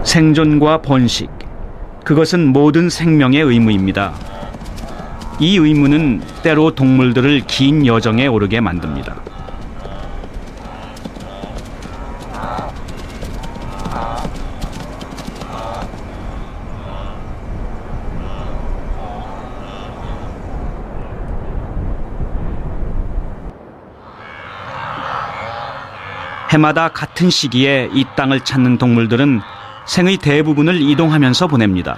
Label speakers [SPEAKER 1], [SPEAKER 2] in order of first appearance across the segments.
[SPEAKER 1] 생존과 번식, 그것은 모든 생명의 의무입니다. 이 의무는 때로 동물들을 긴 여정에 오르게 만듭니다. 해마다 같은 시기에 이 땅을 찾는 동물들은 생의 대부분을 이동하면서 보냅니다.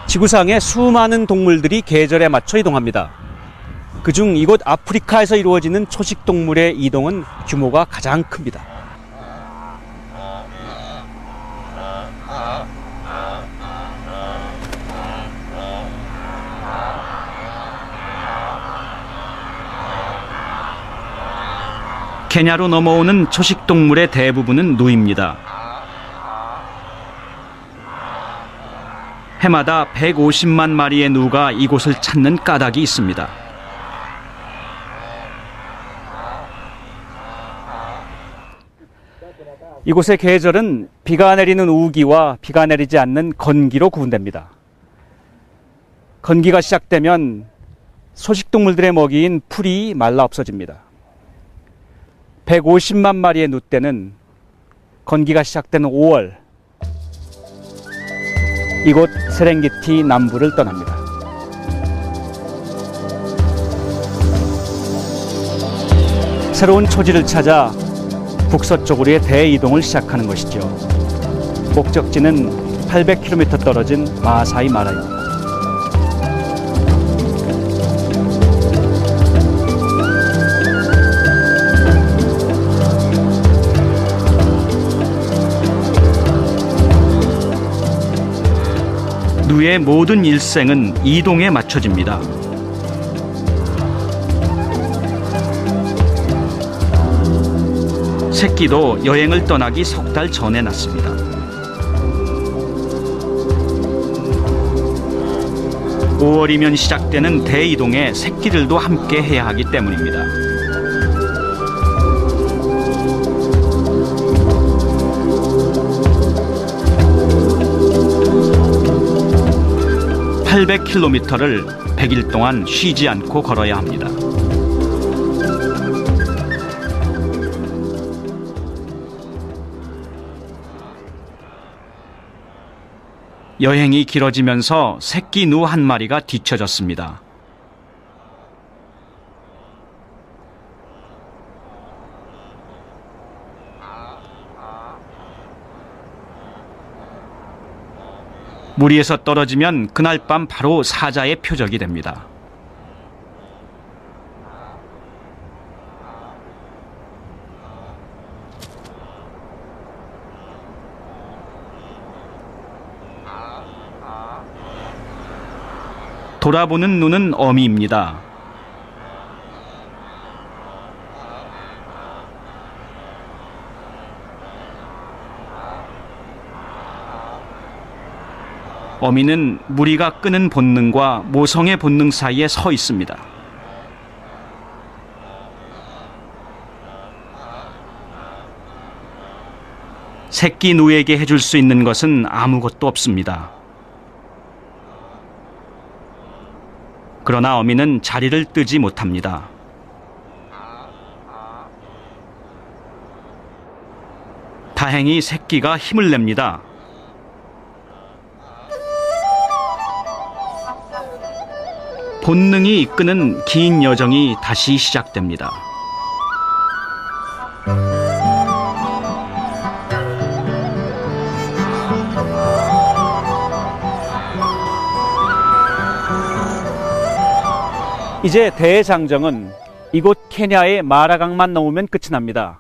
[SPEAKER 2] 지구상의 수많은 동물들이 계절에 맞춰 이동합니다. 그중 이곳 아프리카에서 이루어지는 초식동물의 이동은 규모가 가장 큽니다.
[SPEAKER 1] 케냐로 넘어오는 초식동물의 대부분은 누입니다. 해마다 150만 마리의 누가 이곳을 찾는 까닭이 있습니다.
[SPEAKER 2] 이곳의 계절은 비가 내리는 우기와 비가 내리지 않는 건기로 구분됩니다. 건기가 시작되면 소식동물들의 먹이인 풀이 말라 없어집니다. 150만 마리의 누떼는 건기가 시작되는 5월 이곳 세렝게티 남부를 떠납니다. 새로운 초지를 찾아 북서쪽으로의 대이동을 시작하는 것이죠. 목적지는 800km 떨어진 마사이 마라입니다.
[SPEAKER 1] 누의 모든 일생은 이동에 맞춰집니다. 새끼도 여행을 떠나기 석 달 전에 낳습니다. (5월이면) 시작되는 대이동에 새끼들도 함께 해야 하기 때문입니다. (800km를) 100일 동안 쉬지 않고 걸어야 합니다. 여행이 길어지면서 새끼 누 한 마리가 뒤처졌습니다. 무리에서 떨어지면 그날 밤 바로 사자의 표적이 됩니다. 돌아보는 눈은 어미입니다. 어미는 무리가 끄는 본능과 모성의 본능 사이에 서 있습니다. 새끼 누에게 해줄 수 있는 것은 아무것도 없습니다. 그러나 어미는 자리를 뜨지 못합니다. 다행히 새끼가 힘을 냅니다. 본능이 이끄는 긴 여정이 다시 시작됩니다.
[SPEAKER 2] 이제 대장정은 이곳 케냐의 마라강만 넘으면 끝이 납니다.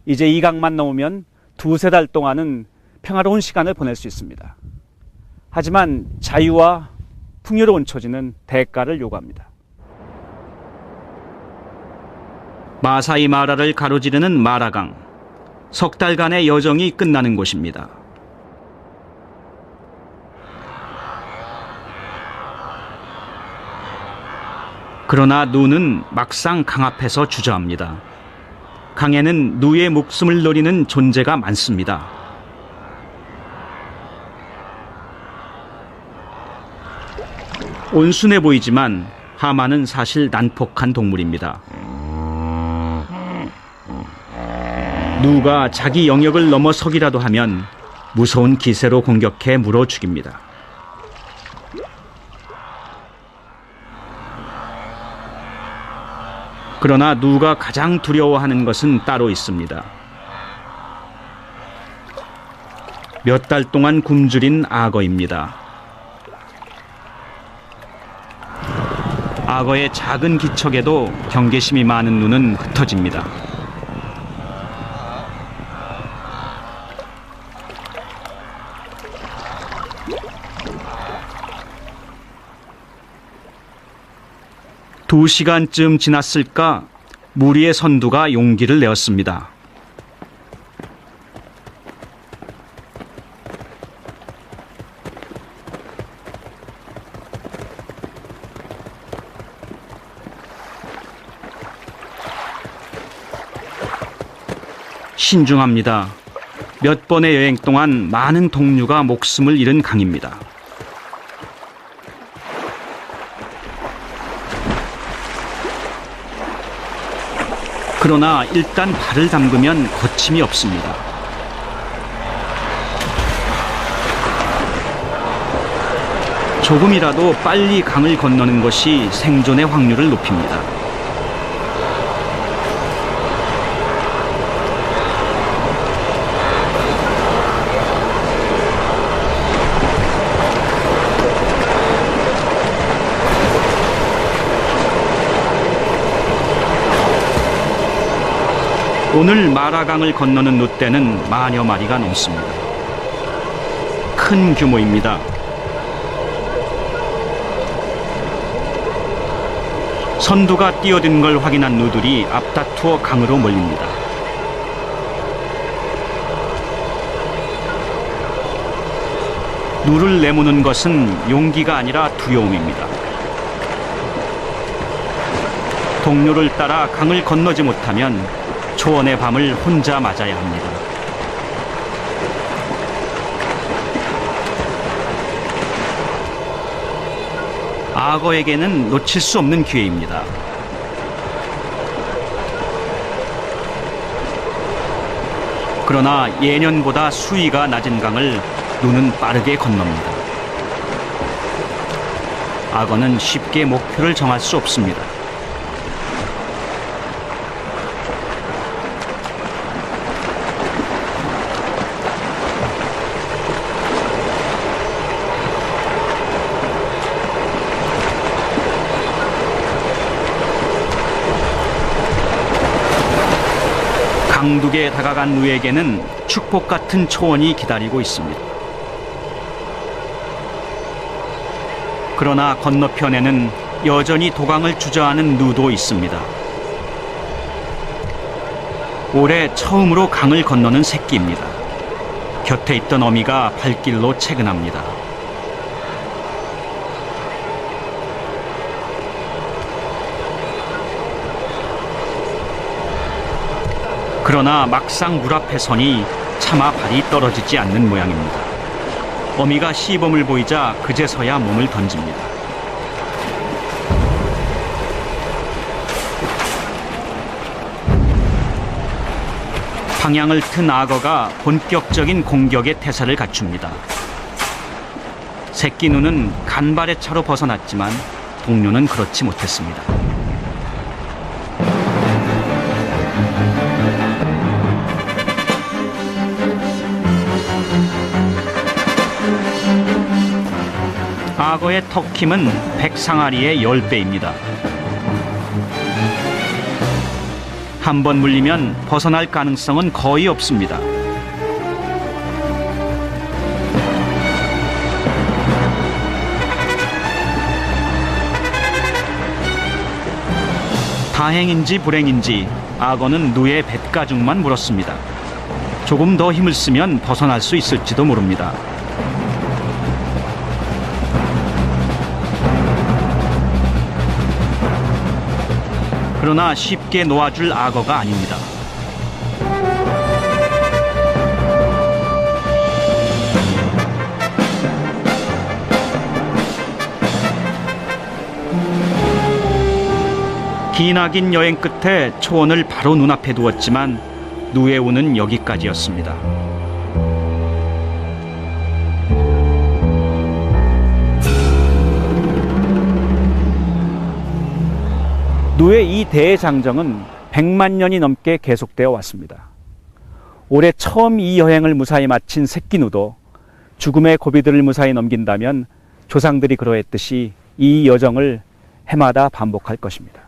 [SPEAKER 2] 이제 이 강만 넘으면 두세 달 동안은 평화로운 시간을 보낼 수 있습니다. 하지만 자유와 풍요로운 초지는 대가를 요구합니다.
[SPEAKER 1] 마사이 마라를 가로지르는 마라강. 석 달간의 여정이 끝나는 곳입니다. 그러나 누는 막상 강 앞에서 주저합니다. 강에는 누의 목숨을 노리는 존재가 많습니다. 온순해 보이지만 하마는 사실 난폭한 동물입니다. 누가 자기 영역을 넘어서기라도 하면 무서운 기세로 공격해 물어 죽입니다. 그러나 누가 가장 두려워하는 것은 따로 있습니다. 몇 달 동안 굶주린 악어입니다. 악어의 작은 기척에도 경계심이 많은 누는 흩어집니다. 두 시간쯤 지났을까 무리의 선두가 용기를 내었습니다. 신중합니다. 몇 번의 여행 동안 많은 동류가 목숨을 잃은 강입니다. 그러나 일단 발을 담그면 거침이 없습니다. 조금이라도 빨리 강을 건너는 것이 생존의 확률을 높입니다. 오늘 마라강을 건너는 누떼는 만여 마리가 넘습니다. 큰 규모입니다. 선두가 뛰어든 걸 확인한 누들이 앞다투어 강으로 몰립니다. 누를 내모는 것은 용기가 아니라 두려움입니다. 동료를 따라 강을 건너지 못하면 초원의 밤을 혼자 맞아야 합니다. 악어에게는 놓칠 수 없는 기회입니다. 그러나 예년보다 수위가 낮은 강을 누는 빠르게 건넙니다. 악어는 쉽게 목표를 정할 수 없습니다. 강둑에 다가간 누에게는 축복 같은 초원이 기다리고 있습니다. 그러나 건너편에는 여전히 도강을 주저하는 누도 있습니다. 올해 처음으로 강을 건너는 새끼입니다. 곁에 있던 어미가 발길로 채근합니다. 그러나 막상 물 앞에 서니 차마 발이 떨어지지 않는 모양입니다. 어미가 시범을 보이자 그제서야 몸을 던집니다. 방향을 튼 악어가 본격적인 공격의 태세를 갖춥니다. 새끼 누는 간발의 차로 벗어났지만 동료는 그렇지 못했습니다. 악어의 턱힘은 백상아리의 10배입니다. 한 번 물리면 벗어날 가능성은 거의 없습니다. 다행인지 불행인지 악어는 누의 뱃가죽만 물었습니다. 조금 더 힘을 쓰면 벗어날 수 있을지도 모릅니다. 그러나 쉽게 놓아줄 악어가 아닙니다. 기나긴 여행 끝에 초원을 바로 눈앞에 두었지만 누에우는 여기까지였습니다.
[SPEAKER 2] 누의 이 대장정은 100만 년이 넘게 계속되어 왔습니다. 올해 처음 이 여행을 무사히 마친 새끼 누도 죽음의 고비들을 무사히 넘긴다면 조상들이 그러했듯이 이 여정을 해마다 반복할 것입니다.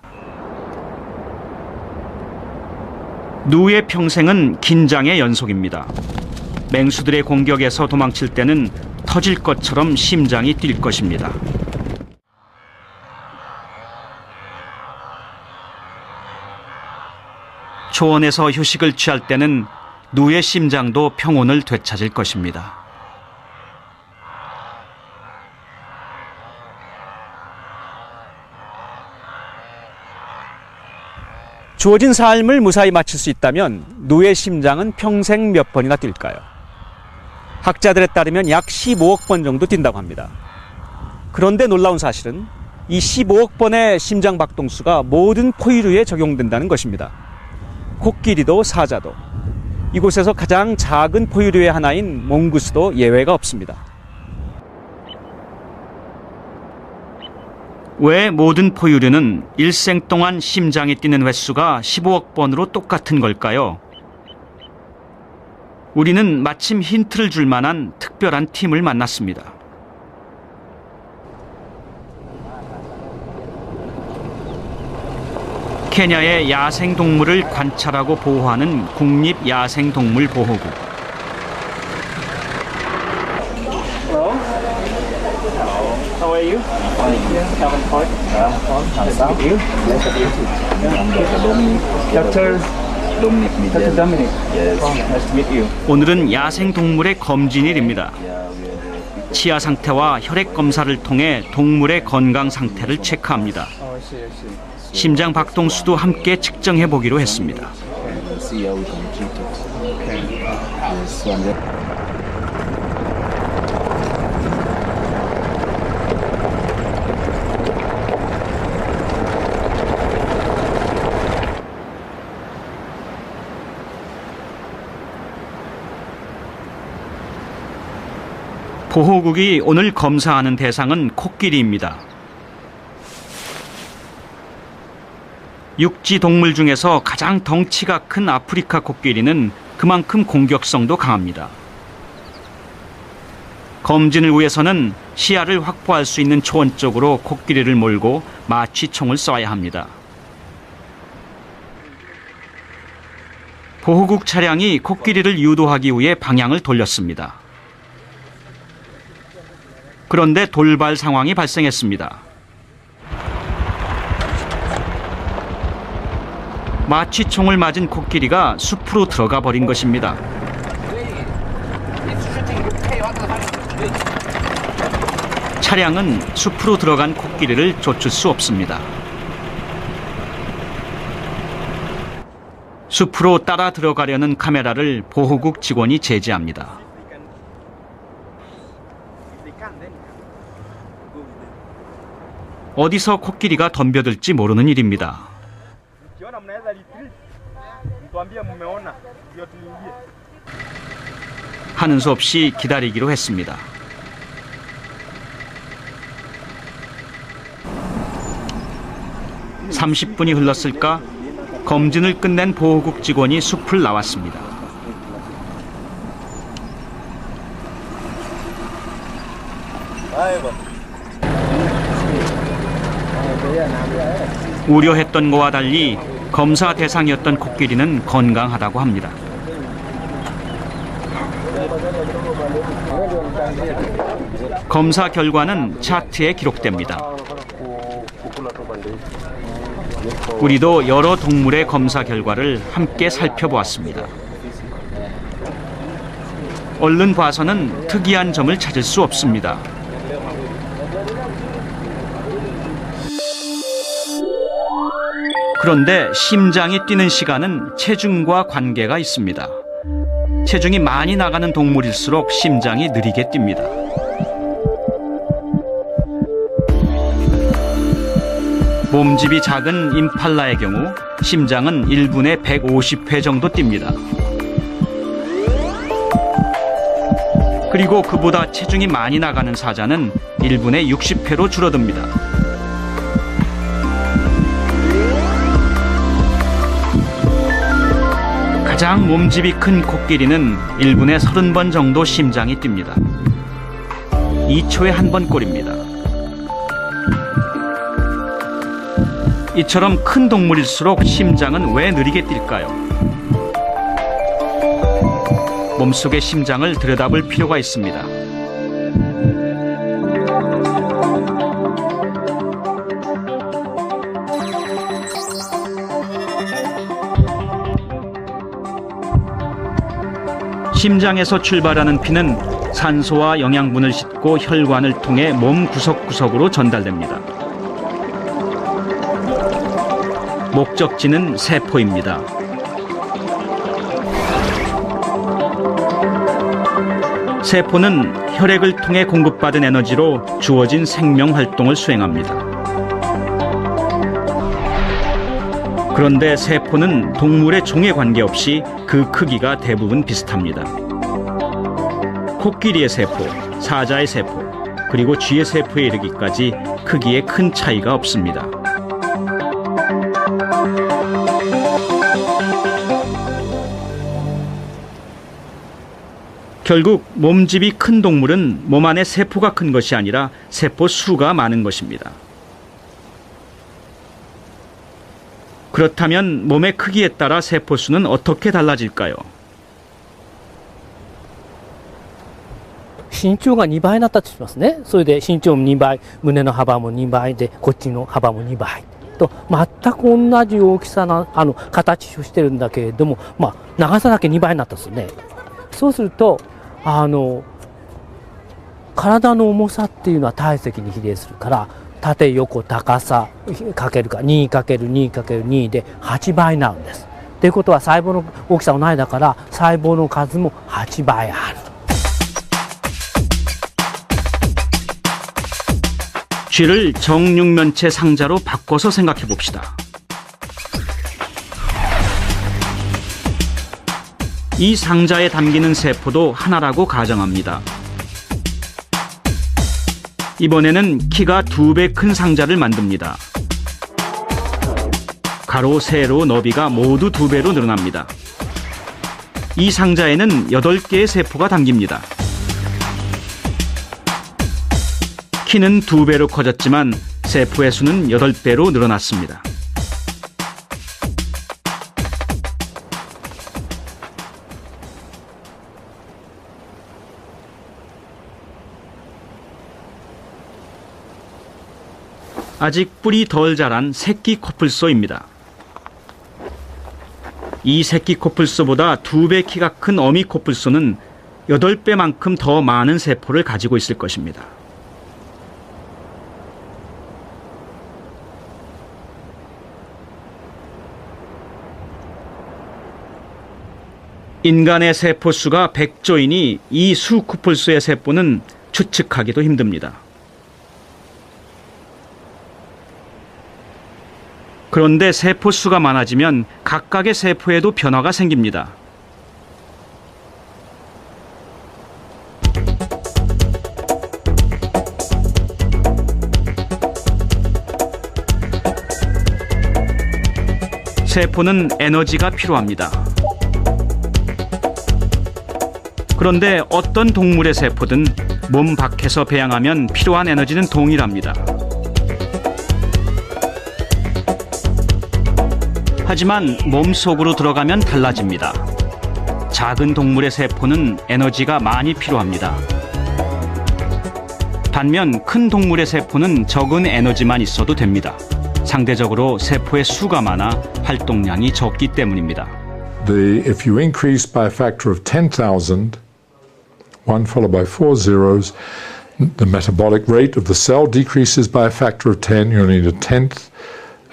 [SPEAKER 1] 누의 평생은 긴장의 연속입니다. 맹수들의 공격에서 도망칠 때는 터질 것처럼 심장이 뛸 것입니다. 초원에서 휴식을 취할 때는 누의 심장도 평온을 되찾을 것입니다.
[SPEAKER 2] 주어진 삶을 무사히 마칠 수 있다면 누의 심장은 평생 몇 번이나 뛸까요? 학자들에 따르면 약 15억 번 정도 뛴다고 합니다. 그런데 놀라운 사실은 이 15억 번의 심장 박동수가 모든 포유류에 적용된다는 것입니다. 코끼리도 사자도, 이곳에서 가장 작은 포유류의 하나인 몽구스도 예외가 없습니다.
[SPEAKER 1] 왜 모든 포유류는 일생 동안 심장이 뛰는 횟수가 15억 번으로 똑같은 걸까요? 우리는 마침 힌트를 줄 만한 특별한 팀을 만났습니다. 케냐의 야생동물을 관찰하고 보호하는 국립야생동물보호국.
[SPEAKER 2] How are you? Dr. Dominic. Nice to meet you.
[SPEAKER 1] 오늘은 야생동물의 검진일입니다. 치아 상태와 혈액 검사를 통해 동물의 건강 상태를 체크합니다. 심장 박동수도 함께 측정해 보기로 했습니다. 보호국이 오늘 검사하는 대상은 코끼리입니다. 육지 동물 중에서 가장 덩치가 큰 아프리카 코끼리는 그만큼 공격성도 강합니다. 검진을 위해서는 시야를 확보할 수 있는 초원 쪽으로 코끼리를 몰고 마취총을 쏴야 합니다. 보호국 차량이 코끼리를 유도하기 위해 방향을 돌렸습니다. 그런데 돌발 상황이 발생했습니다. 마취총을 맞은 코끼리가 숲으로 들어가 버린 것입니다. 차량은 숲으로 들어간 코끼리를 쫓을 수 없습니다. 숲으로 따라 들어가려는 카메라를 보호국 직원이 제지합니다. 어디서 코끼리가 덤벼들지 모르는 일입니다. 하는 수 없이 기다리기로 했습니다. (30분이) 흘렀을까? 검진을 끝낸 보호국 직원이 숲을 나왔습니다. 우려했던 것과 달리 검사 대상이었던 코끼리는 건강하다고 합니다. 검사 결과는 차트에 기록됩니다. 우리도 여러 동물의 검사 결과를 함께 살펴보았습니다. 얼른 봐서는 특이한 점을 찾을 수 없습니다. 그런데 심장이 뛰는 시간은 체중과 관계가 있습니다. 체중이 많이 나가는 동물일수록 심장이 느리게 뜁니다. 몸집이 작은 임팔라의 경우 심장은 1분에 150회 정도 뜁니다. 그리고 그보다 체중이 많이 나가는 사자는 1분에 60회로 줄어듭니다. 가장 몸집이 큰 코끼리는 1분에 30번 정도 심장이 뜁니다. 2초에 한 번 꼴입니다. 이처럼 큰 동물일수록 심장은 왜 느리게 뛸까요? 몸속의 심장을 들여다볼 필요가 있습니다. 심장에서 출발하는 피는 산소와 영양분을 싣고 혈관을 통해 몸 구석구석으로 전달됩니다. 목적지는 세포입니다. 세포는 혈액을 통해 공급받은 에너지로 주어진 생명 활동을 수행합니다. 그런데 세포는 동물의 종에 관계없이 그 크기가 대부분 비슷합니다. 코끼리의 세포, 사자의 세포, 그리고 쥐의 세포에 이르기까지 크기에 큰 차이가 없습니다. 결국 몸집이 큰 동물은 몸 안에 세포가 큰 것이 아니라 세포 수가 많은 것입니다. 그렇다면 몸의 크기에 따라 세포 수는 어떻게 달라질까요?
[SPEAKER 3] 身長が2倍になったとしますね。それで身長も2倍、胸の幅も2倍で、こっちの幅も2倍と全く同じ大きさな形をしてるんだけれども、長さだけ2倍になったんですよね。そうすると体の重さっていうのは体積に比例するから、縦横高さかけるか 2×2×2 で8倍になるんです。ということは細胞の大きさ同じだから細胞の数も8倍ある。
[SPEAKER 1] 쥐를 정육면체 상자로 바꿔서 생각해 봅시다. 이 상자에 담기는 세포도 하나라고 가정합니다. 이번에는 키가 2배 큰 상자를 만듭니다. 가로, 세로, 너비가 모두 2배로 늘어납니다. 이 상자에는 8개의 세포가 담깁니다. 키는 2배로 커졌지만 세포의 수는 8배로 늘어났습니다. 아직 뿔이 덜 자란 새끼 코뿔소입니다. 이 새끼 코뿔소보다 2배 키가 큰 어미 코뿔소는 8배만큼 더 많은 세포를 가지고 있을 것입니다. 인간의 세포 수가 100조이니 이 수 코뿔소의 세포는 추측하기도 힘듭니다. 그런데 세포 수가 많아지면 각각의 세포에도 변화가 생깁니다. 세포는 에너지가 필요합니다. 그런데 어떤 동물의 세포든 몸 밖에서 배양하면 필요한 에너지는 동일합니다. 하지만 몸속으로 들어가면 달라집니다. 작은 동물의 세포는 에너지가 많이 필요합니다. 반면 큰 동물의 세포는 적은 에너지만 있어도 됩니다. 상대적으로 세포의 수가 많아 활동량이 적기 때문입니다.
[SPEAKER 4] If you increase by a factor of 10,000 1 followed by 4 zeros. The metabolic rate of the cell decreases by a factor of 10. You only need a tenth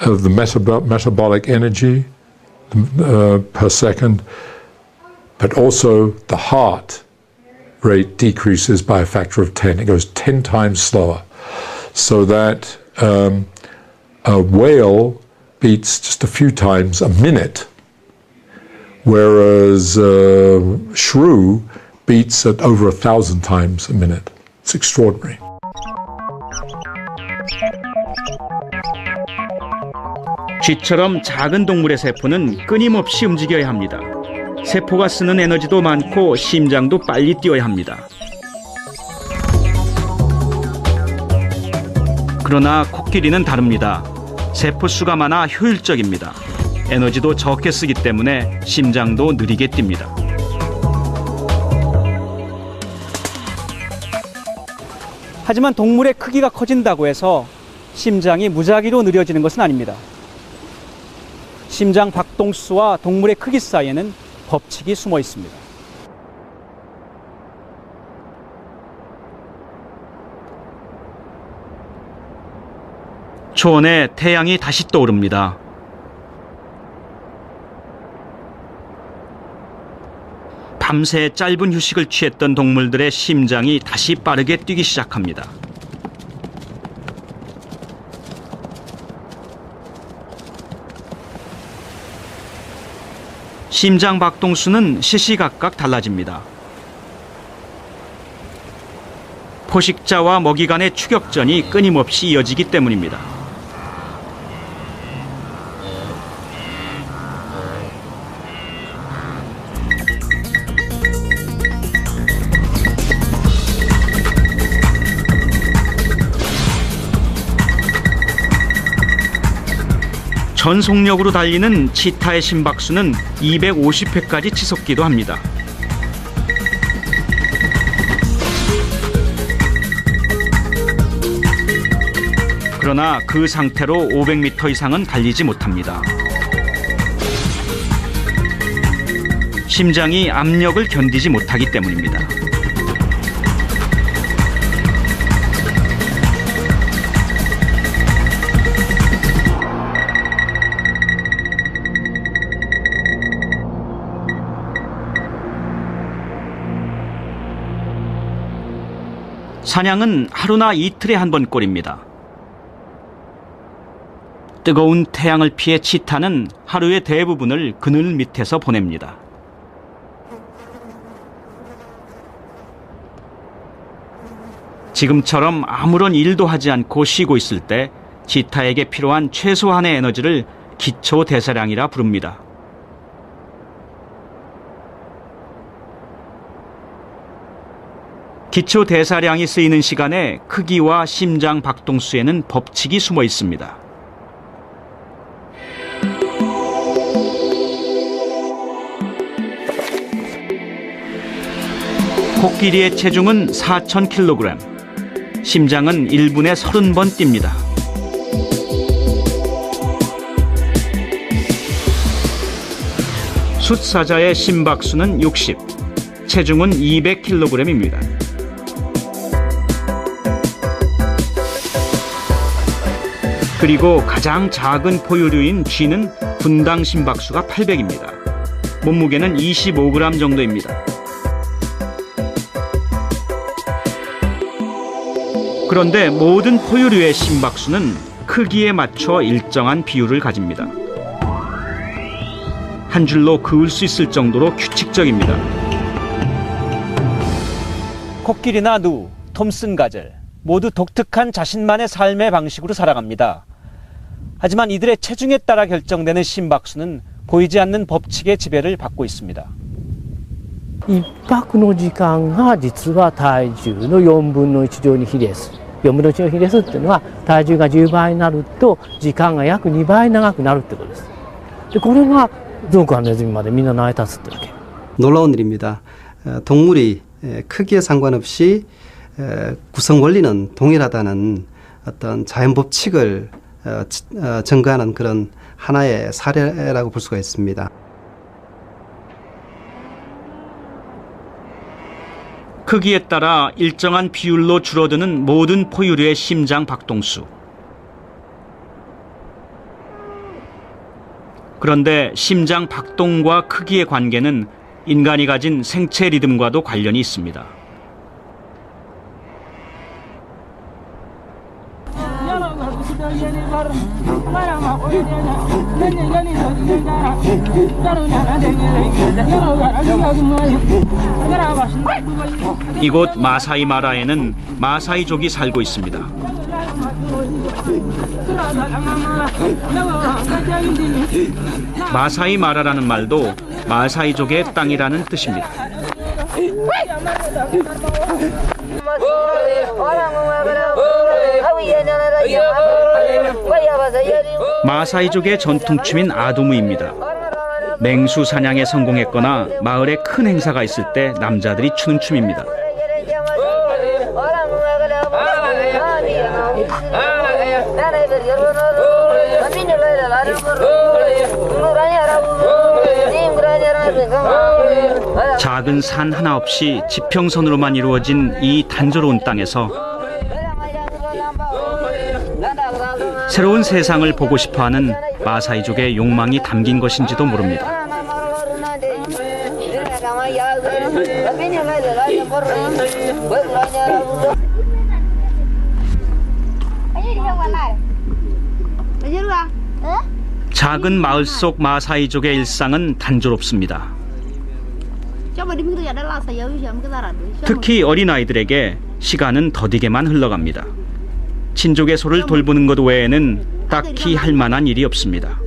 [SPEAKER 4] of the metabolic energy per second. But also the heart rate decreases by a factor of 10. It goes 10 times slower. So that a whale beats just a few times a minute, whereas shrew beats at over 1,000 times a minute. It's extraordinary.
[SPEAKER 1] 쥐처럼 작은 동물의 세포는 끊임없이 움직여야 합니다. 세포가 쓰는 에너지도 많고 심장도 빨리 뛰어야 합니다. 그러나 코끼리는 다릅니다. 세포 수가 많아 효율적입니다. 에너지도 적게 쓰기 때문에 심장도 느리게 뜁니다.
[SPEAKER 2] 하지만 동물의 크기가 커진다고 해서 심장이 무작위로 느려지는 것은 아닙니다. 심장 박동수와 동물의 크기 사이에는 법칙이 숨어 있습니다.
[SPEAKER 1] 초원에 태양이 다시 떠오릅니다. 밤새 짧은 휴식을 취했던 동물들의 심장이 다시 빠르게 뛰기 시작합니다. 심장 박동수는 시시각각 달라집니다. 포식자와 먹이 간의 추격전이 끊임없이 이어지기 때문입니다. 전속력으로 달리는 치타의 심박수는 250회까지 치솟기도 합니다. 그러나 그 상태로 500m 이상은 달리지 못합니다. 심장이 압력을 견디지 못하기 때문입니다. 사냥은 하루나 이틀에 한 번꼴입니다. 뜨거운 태양을 피해 치타는 하루의 대부분을 그늘 밑에서 보냅니다. 지금처럼 아무런 일도 하지 않고 쉬고 있을 때 치타에게 필요한 최소한의 에너지를 기초 대사량이라 부릅니다. 기초 대사량이 쓰이는 시간에 크기와 심장 박동수에는 법칙이 숨어 있습니다. 코끼리의 체중은 4,000kg, 심장은 1분에 30번 뜁니다. 숫사자의 심박수는 60, 체중은 200kg입니다. 그리고 가장 작은 포유류인 쥐는 분당 심박수가 800입니다. 몸무게는 25g 정도입니다. 그런데 모든 포유류의 심박수는 크기에 맞춰 일정한 비율을 가집니다. 한 줄로 그을 수 있을 정도로 규칙적입니다.
[SPEAKER 2] 코끼리나 누, 톰슨 가젤 모두 독특한 자신만의 삶의 방식으로 살아갑니다. 하지만 이들의 체중에 따라 결정되는 심박수는 보이지 않는 법칙의 지배를 받고 있습니다.
[SPEAKER 3] 1泊の時間が実は体重の4分の1乗に比例する。4分の1の比例するっていうのは体重が10倍になると時間が約2倍長くなるってことです。でこれがゾウからネズミまでみんな成り立つってわけ。
[SPEAKER 5] 놀라운 일입니다. 동물이 크기에 상관없이 구성 원리는 동일하다는 어떤 자연 법칙을 증거하는 그런 하나의 사례라고 볼 수가 있습니다.
[SPEAKER 1] 크기에 따라 일정한 비율로 줄어드는 모든 포유류의 심장 박동수. 그런데 심장 박동과 크기의 관계는 인간이 가진 생체 리듬과도 관련이 있습니다. 이곳 마사이 마라에는 마사이족이 살고 있습니다. 마사이 마라라는 말도 마사이족의 땅이라는 뜻입니다. 마사이족의 전통춤인 아두무입니다. 맹수 사냥에 성공했거나 마을에 큰 행사가 있을 때 남자들이 추는 춤입니다. 작은 산 하나 없이 지평선으로만 이루어진 이 단조로운 땅에서 새로운 세상을 보고 싶어하는 마사이족의 욕망이 담긴 것인지도 모릅니다. 작은 마을 속 마사이족의 일상은 단조롭습니다. 특히 어린아이들에게 시간은 더디게만 흘러갑니다. 친족의 소를 돌보는 것 외에는 딱히 할 만한 일이 없습니다.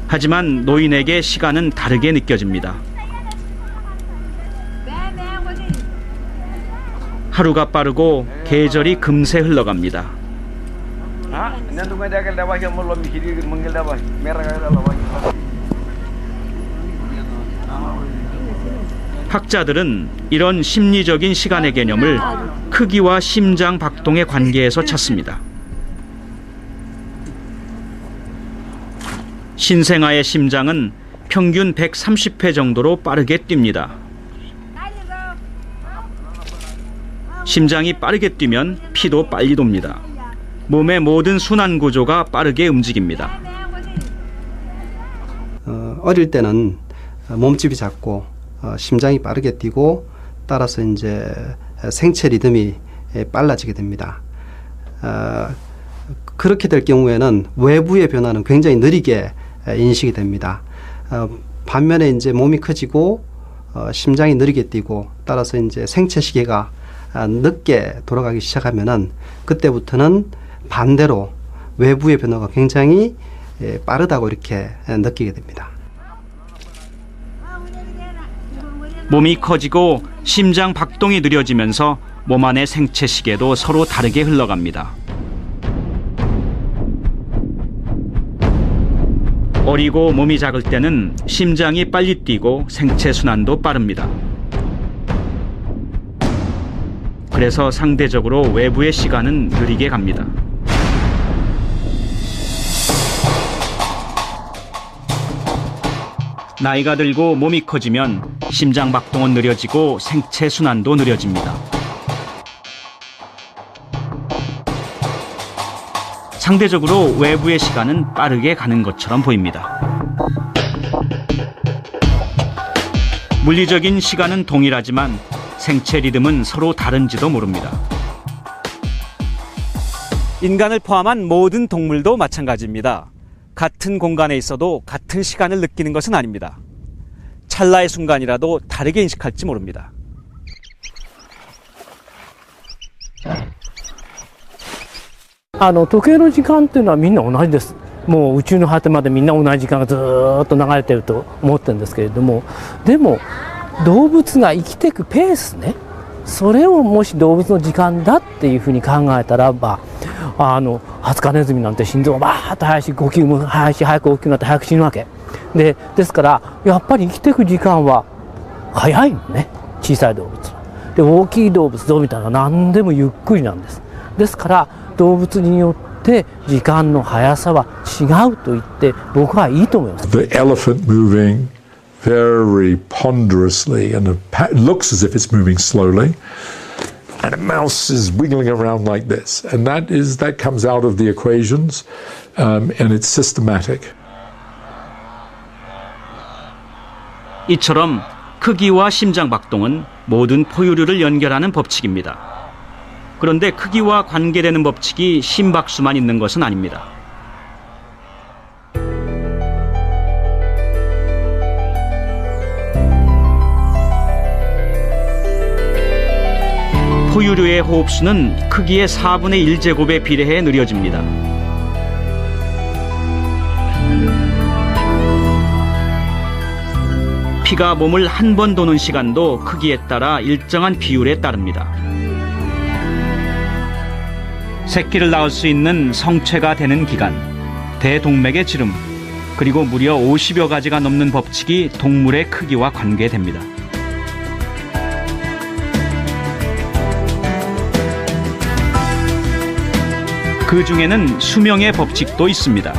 [SPEAKER 1] 하지만 노인에게 시간은 다르게 느껴집니다. 하루가 빠르고 계절이 금세 흘러갑니다. 학자들은 이런 심리적인 시간의 개념을 크기와 심장 박동의 관계에서 찾습니다. 신생아의 심장은 평균 130회 정도로 빠르게 뜁니다. 심장이 빠르게 뛰면 피도 빨리 돕니다. 몸의 모든 순환 구조가 빠르게 움직입니다.
[SPEAKER 5] 어릴 때는 몸집이 작고 심장이 빠르게 뛰고 따라서 이제 생체 리듬이 빨라지게 됩니다. 그렇게 될 경우에는 외부의 변화는 굉장히 느리게 인식이 됩니다. 반면에 이제 몸이 커지고 심장이 느리게 뛰고 따라서 이제 생체 시계가 늦게 돌아가기 시작하면은 그때부터는 반대로 외부의 변화가 굉장히 빠르다고 이렇게 느끼게 됩니다.
[SPEAKER 1] 몸이 커지고 심장 박동이 느려지면서 몸 안의 생체 시계도 서로 다르게 흘러갑니다. 어리고 몸이 작을 때는 심장이 빨리 뛰고 생체 순환도 빠릅니다. 그래서 상대적으로 외부의 시간은 느리게 갑니다. 나이가 들고 몸이 커지면 심장 박동은 느려지고 생체 순환도 느려집니다. 상대적으로 외부의 시간은 빠르게 가는 것처럼 보입니다. 물리적인 시간은 동일하지만 생체 리듬은 서로 다른지도 모릅니다.
[SPEAKER 2] 인간을 포함한 모든 동물도 마찬가지입니다. 같은 공간에 있어도 같은 시간을 느끼는 것은 아닙니다. 찰나의 순간이라도 다르게 인식할지 모릅니다.
[SPEAKER 3] 時計の時間っていうのはみんな同じです。もう宇宙の果てまでみんな同じ時間がずっと流れてると思ってるんですけれども、でも動物が生きていくペースね、それをもし動物の時間だっていうふうに考えたらば、ハツカネズミなんて心臓がバーッと速いし、呼吸も速いし、早く大きくなって早く死ぬわけですからやっぱり生きていく時間は早いのね、小さい動物は。で大きい動物どうみたいな何でもゆっくりなんです。ですから動物によって時間の速さは違うと言って僕はいいと思います。
[SPEAKER 4] The elephant moving very ponderously and it looks as if it's moving slowly. And a mouse is wiggling around like this. And that comes out of the equations and it's systematic.
[SPEAKER 1] 이처럼 크기와 심장 박동은 모든 포유류를 연결하는 법칙입니다. 그런데 크기와 관계되는 법칙이 심박수만 있는 것은 아닙니다. 포유류의 호흡수는 크기의 4분의 1제곱에 비례해 느려집니다. 피가 몸을 한 번 도는 시간도 크기에 따라 일정한 비율에 따릅니다. 새끼를 낳을 수 있는 성체가 되는 기간, 대동맥의 지름, 그리고 무려 50여 가지가 넘는 법칙이 동물의 크기와 관계됩니다. 그 중에는 수명의 법칙도 있습니다.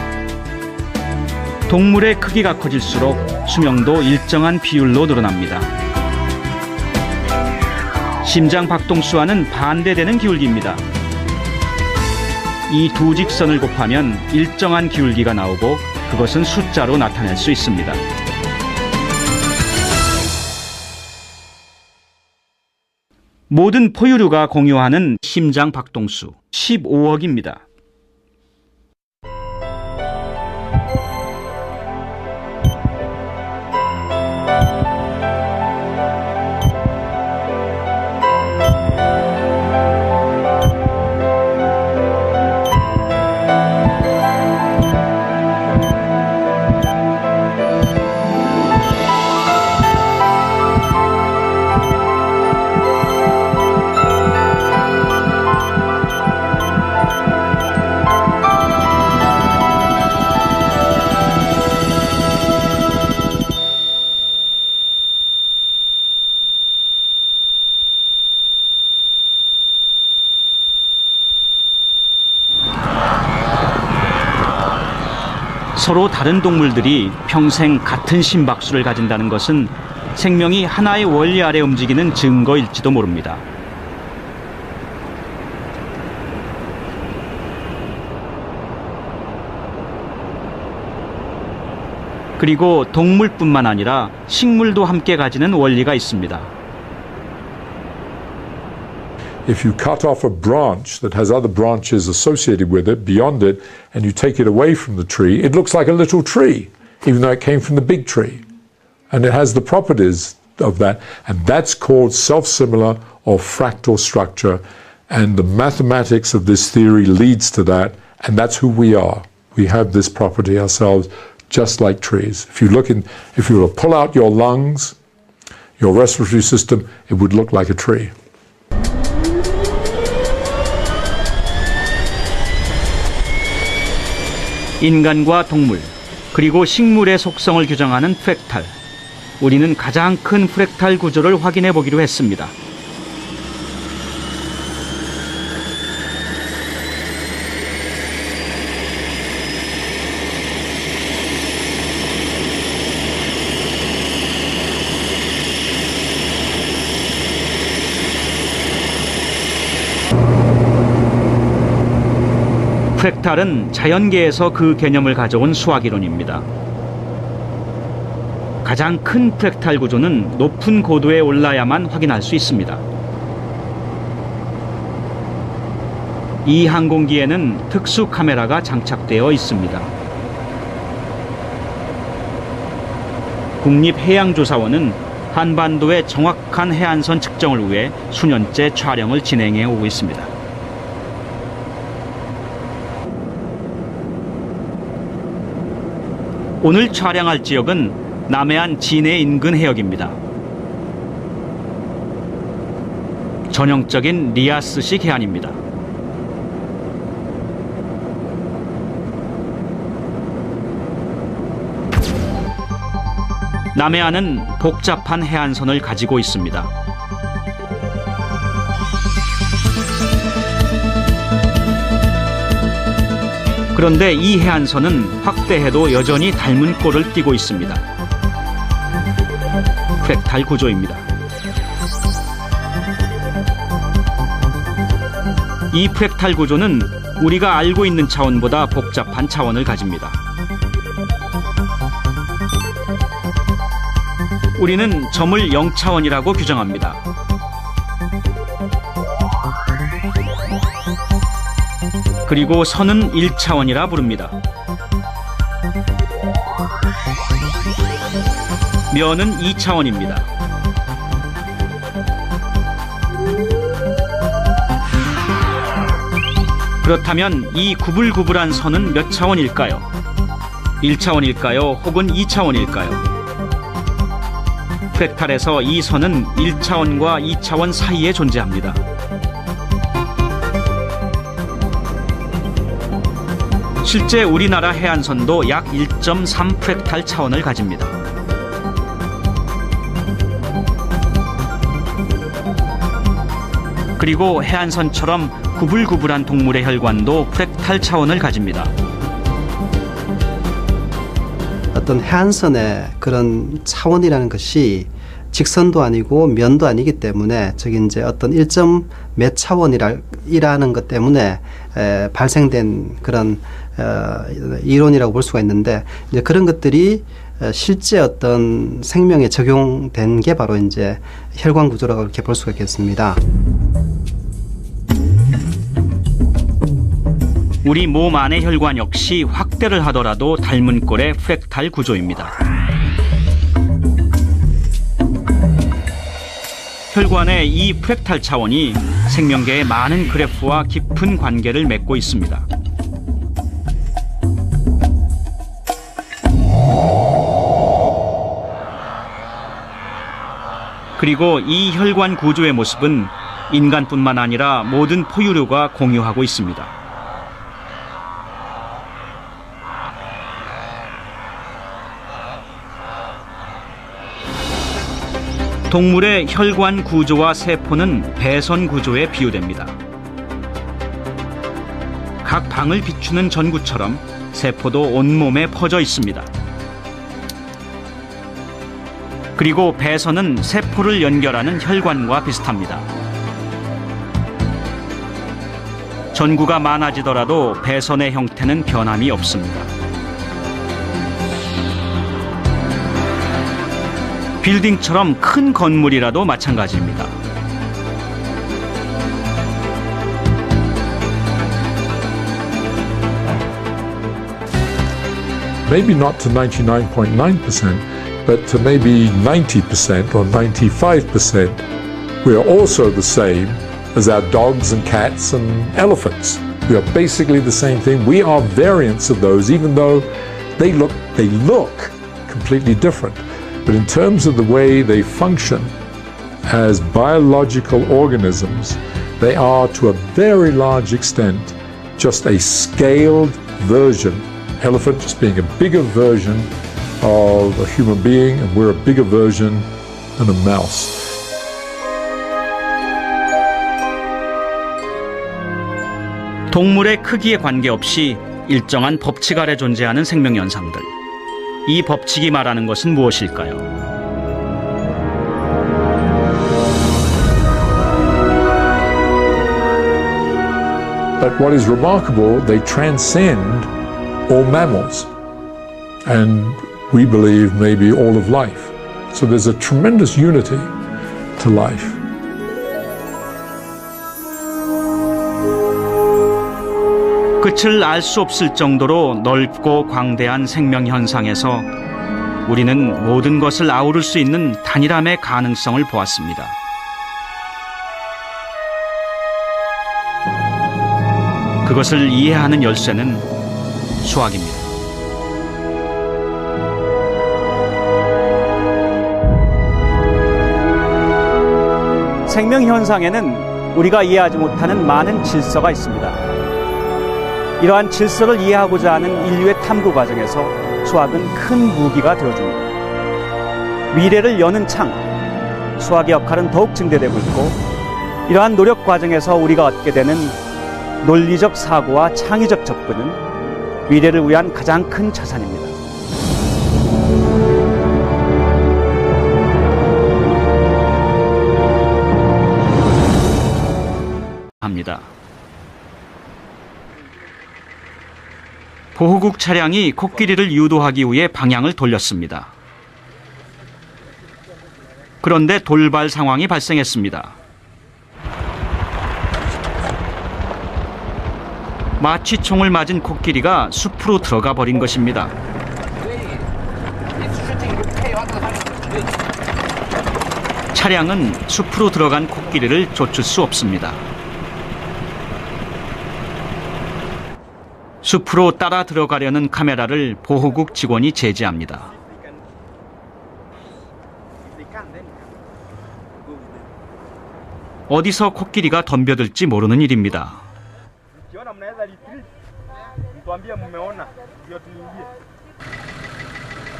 [SPEAKER 1] 동물의 크기가 커질수록 수명도 일정한 비율로 늘어납니다. 심장 박동수와는 반대되는 기울기입니다. 이 두 직선을 곱하면 일정한 기울기가 나오고 그것은 숫자로 나타낼 수 있습니다. 모든 포유류가 공유하는 심장 박동수 15억입니다. 서로 다른 동물들이 평생 같은 심박수를 가진다는 것은 생명이 하나의 원리 아래 움직이는 증거일지도 모릅니다. 그리고 동물뿐만 아니라 식물도 함께 가지는 원리가 있습니다.
[SPEAKER 4] If you cut off a branch that has other branches associated with it, beyond it, and you take it away from the tree, it looks like a little tree, even though it came from the big tree. And it has the properties of that, and that's called self-similar or fractal structure, and the mathematics of this theory leads to that, and that's who we are. We have this property ourselves, just like trees. If you were to pull out your lungs, your respiratory system, it would look like a tree.
[SPEAKER 1] 인간과 동물, 그리고 식물의 속성을 규정하는 프랙탈. 우리는 가장 큰 프랙탈 구조를 확인해 보기로 했습니다. 프랙탈은 자연계에서 그 개념을 가져온 수학이론입니다. 가장 큰 프랙탈 구조는 높은 고도에 올라야만 확인할 수 있습니다. 이 항공기에는 특수 카메라가 장착되어 있습니다. 국립해양조사원은 한반도의 정확한 해안선 측정을 위해 수년째 촬영을 진행해 오고 있습니다. 오늘 촬영할 지역은 남해안 진해 인근 해역입니다. 전형적인 리아스식 해안입니다. 남해안은 복잡한 해안선을 가지고 있습니다. 그런데 이 해안선은 확대해도 여전히 닮은 꼴을 띠고 있습니다. 프랙탈 구조입니다. 이 프랙탈 구조는 우리가 알고 있는 차원보다 복잡한 차원을 가집니다. 우리는 점을 0차원이라고 규정합니다. 그리고 선은 1차원이라 부릅니다. 면은 2차원입니다. 그렇다면 이 구불구불한 선은 몇 차원일까요? 1차원일까요? 혹은 2차원일까요? 프랙탈에서 이 선은 1차원과 2차원 사이에 존재합니다. 실제 우리나라 해안선도 약 1.3 프랙탈 차원을 가집니다. 그리고 해안선처럼 구불구불한 동물의 혈관도 프랙탈 차원을 가집니다.
[SPEAKER 5] 어떤 해안선의 그런 차원이라는 것이 직선도 아니고 면도 아니기 때문에 저기 이제 어떤 1점 몇 차원이라는 것 때문에 발생된 그런 이론이라고 볼 수가 있는데, 이제 그런 것들이 실제 어떤 생명에 적용된 게 바로 이제 혈관 구조라고 이렇게 볼 수가 있겠습니다.
[SPEAKER 1] 우리 몸 안의 혈관 역시 확대를 하더라도 닮은 꼴의 프랙탈 구조입니다. 혈관의 이 프랙탈 차원이 생명계의 많은 그래프와 깊은 관계를 맺고 있습니다. 그리고 이 혈관 구조의 모습은 인간뿐만 아니라 모든 포유류가 공유하고 있습니다. 동물의 혈관 구조와 세포는 배선 구조에 비유됩니다. 각 방을 비추는 전구처럼 세포도 온몸에 퍼져 있습니다. 그리고 배선은 세포를 연결하는 혈관과 비슷합니다. 전구가 많아지더라도 배선의 형태는 변함이 없습니다. 빌딩처럼 큰 건물이라도 마찬가지입니다.
[SPEAKER 4] Maybe not to 99.9%, but to maybe 90% or 95%, we are also the same as our dogs and cats and elephants. We are basically the same thing. We are variants of those, even though they look completely different. But in terms of the way they function as biological organisms, they are to a very large extent just a scaled version. Elephant just being a bigger version of a human being, and we're a bigger version than a mouse.
[SPEAKER 1] 동물의 크기에 관계없이 일정한 법칙 아래 존재하는 생명 현상들. 이 법칙이 말하는 것은 무엇일까요?
[SPEAKER 4] But what is remarkable, they transcend all mammals, and we believe maybe all of life. So there's a tremendous unity to life.
[SPEAKER 1] 끝을 알 수 없을 정도로 넓고 광대한 생명 현상에서 우리는 모든 것을 아우를 수 있는 단일함의 가능성을 보았습니다. 그것을 이해하는 열쇠는 수학입니다.
[SPEAKER 2] 생명 현상에는 우리가 이해하지 못하는 많은 질서가 있습니다. 이러한 질서를 이해하고자 하는 인류의 탐구 과정에서 수학은 큰 무기가 되어줍니다. 미래를 여는 창, 수학의 역할은 더욱 증대되고 있고, 이러한 노력 과정에서 우리가 얻게 되는 논리적 사고와 창의적 접근은 미래를 위한 가장 큰 자산입니다.
[SPEAKER 1] 합니다. 보호국 차량이 코끼리를 유도하기 위해 방향을 돌렸습니다. 그런데 돌발 상황이 발생했습니다. 마치 총을 맞은 코끼리가 숲으로 들어가 버린 것입니다. 차량은 숲으로 들어간 코끼리를 쫓을 수 없습니다. 숲으로 따라 들어가려는 카메라를 보호국 직원이 제지합니다. 어디서 코끼리가 덤벼들지 모르는 일입니다.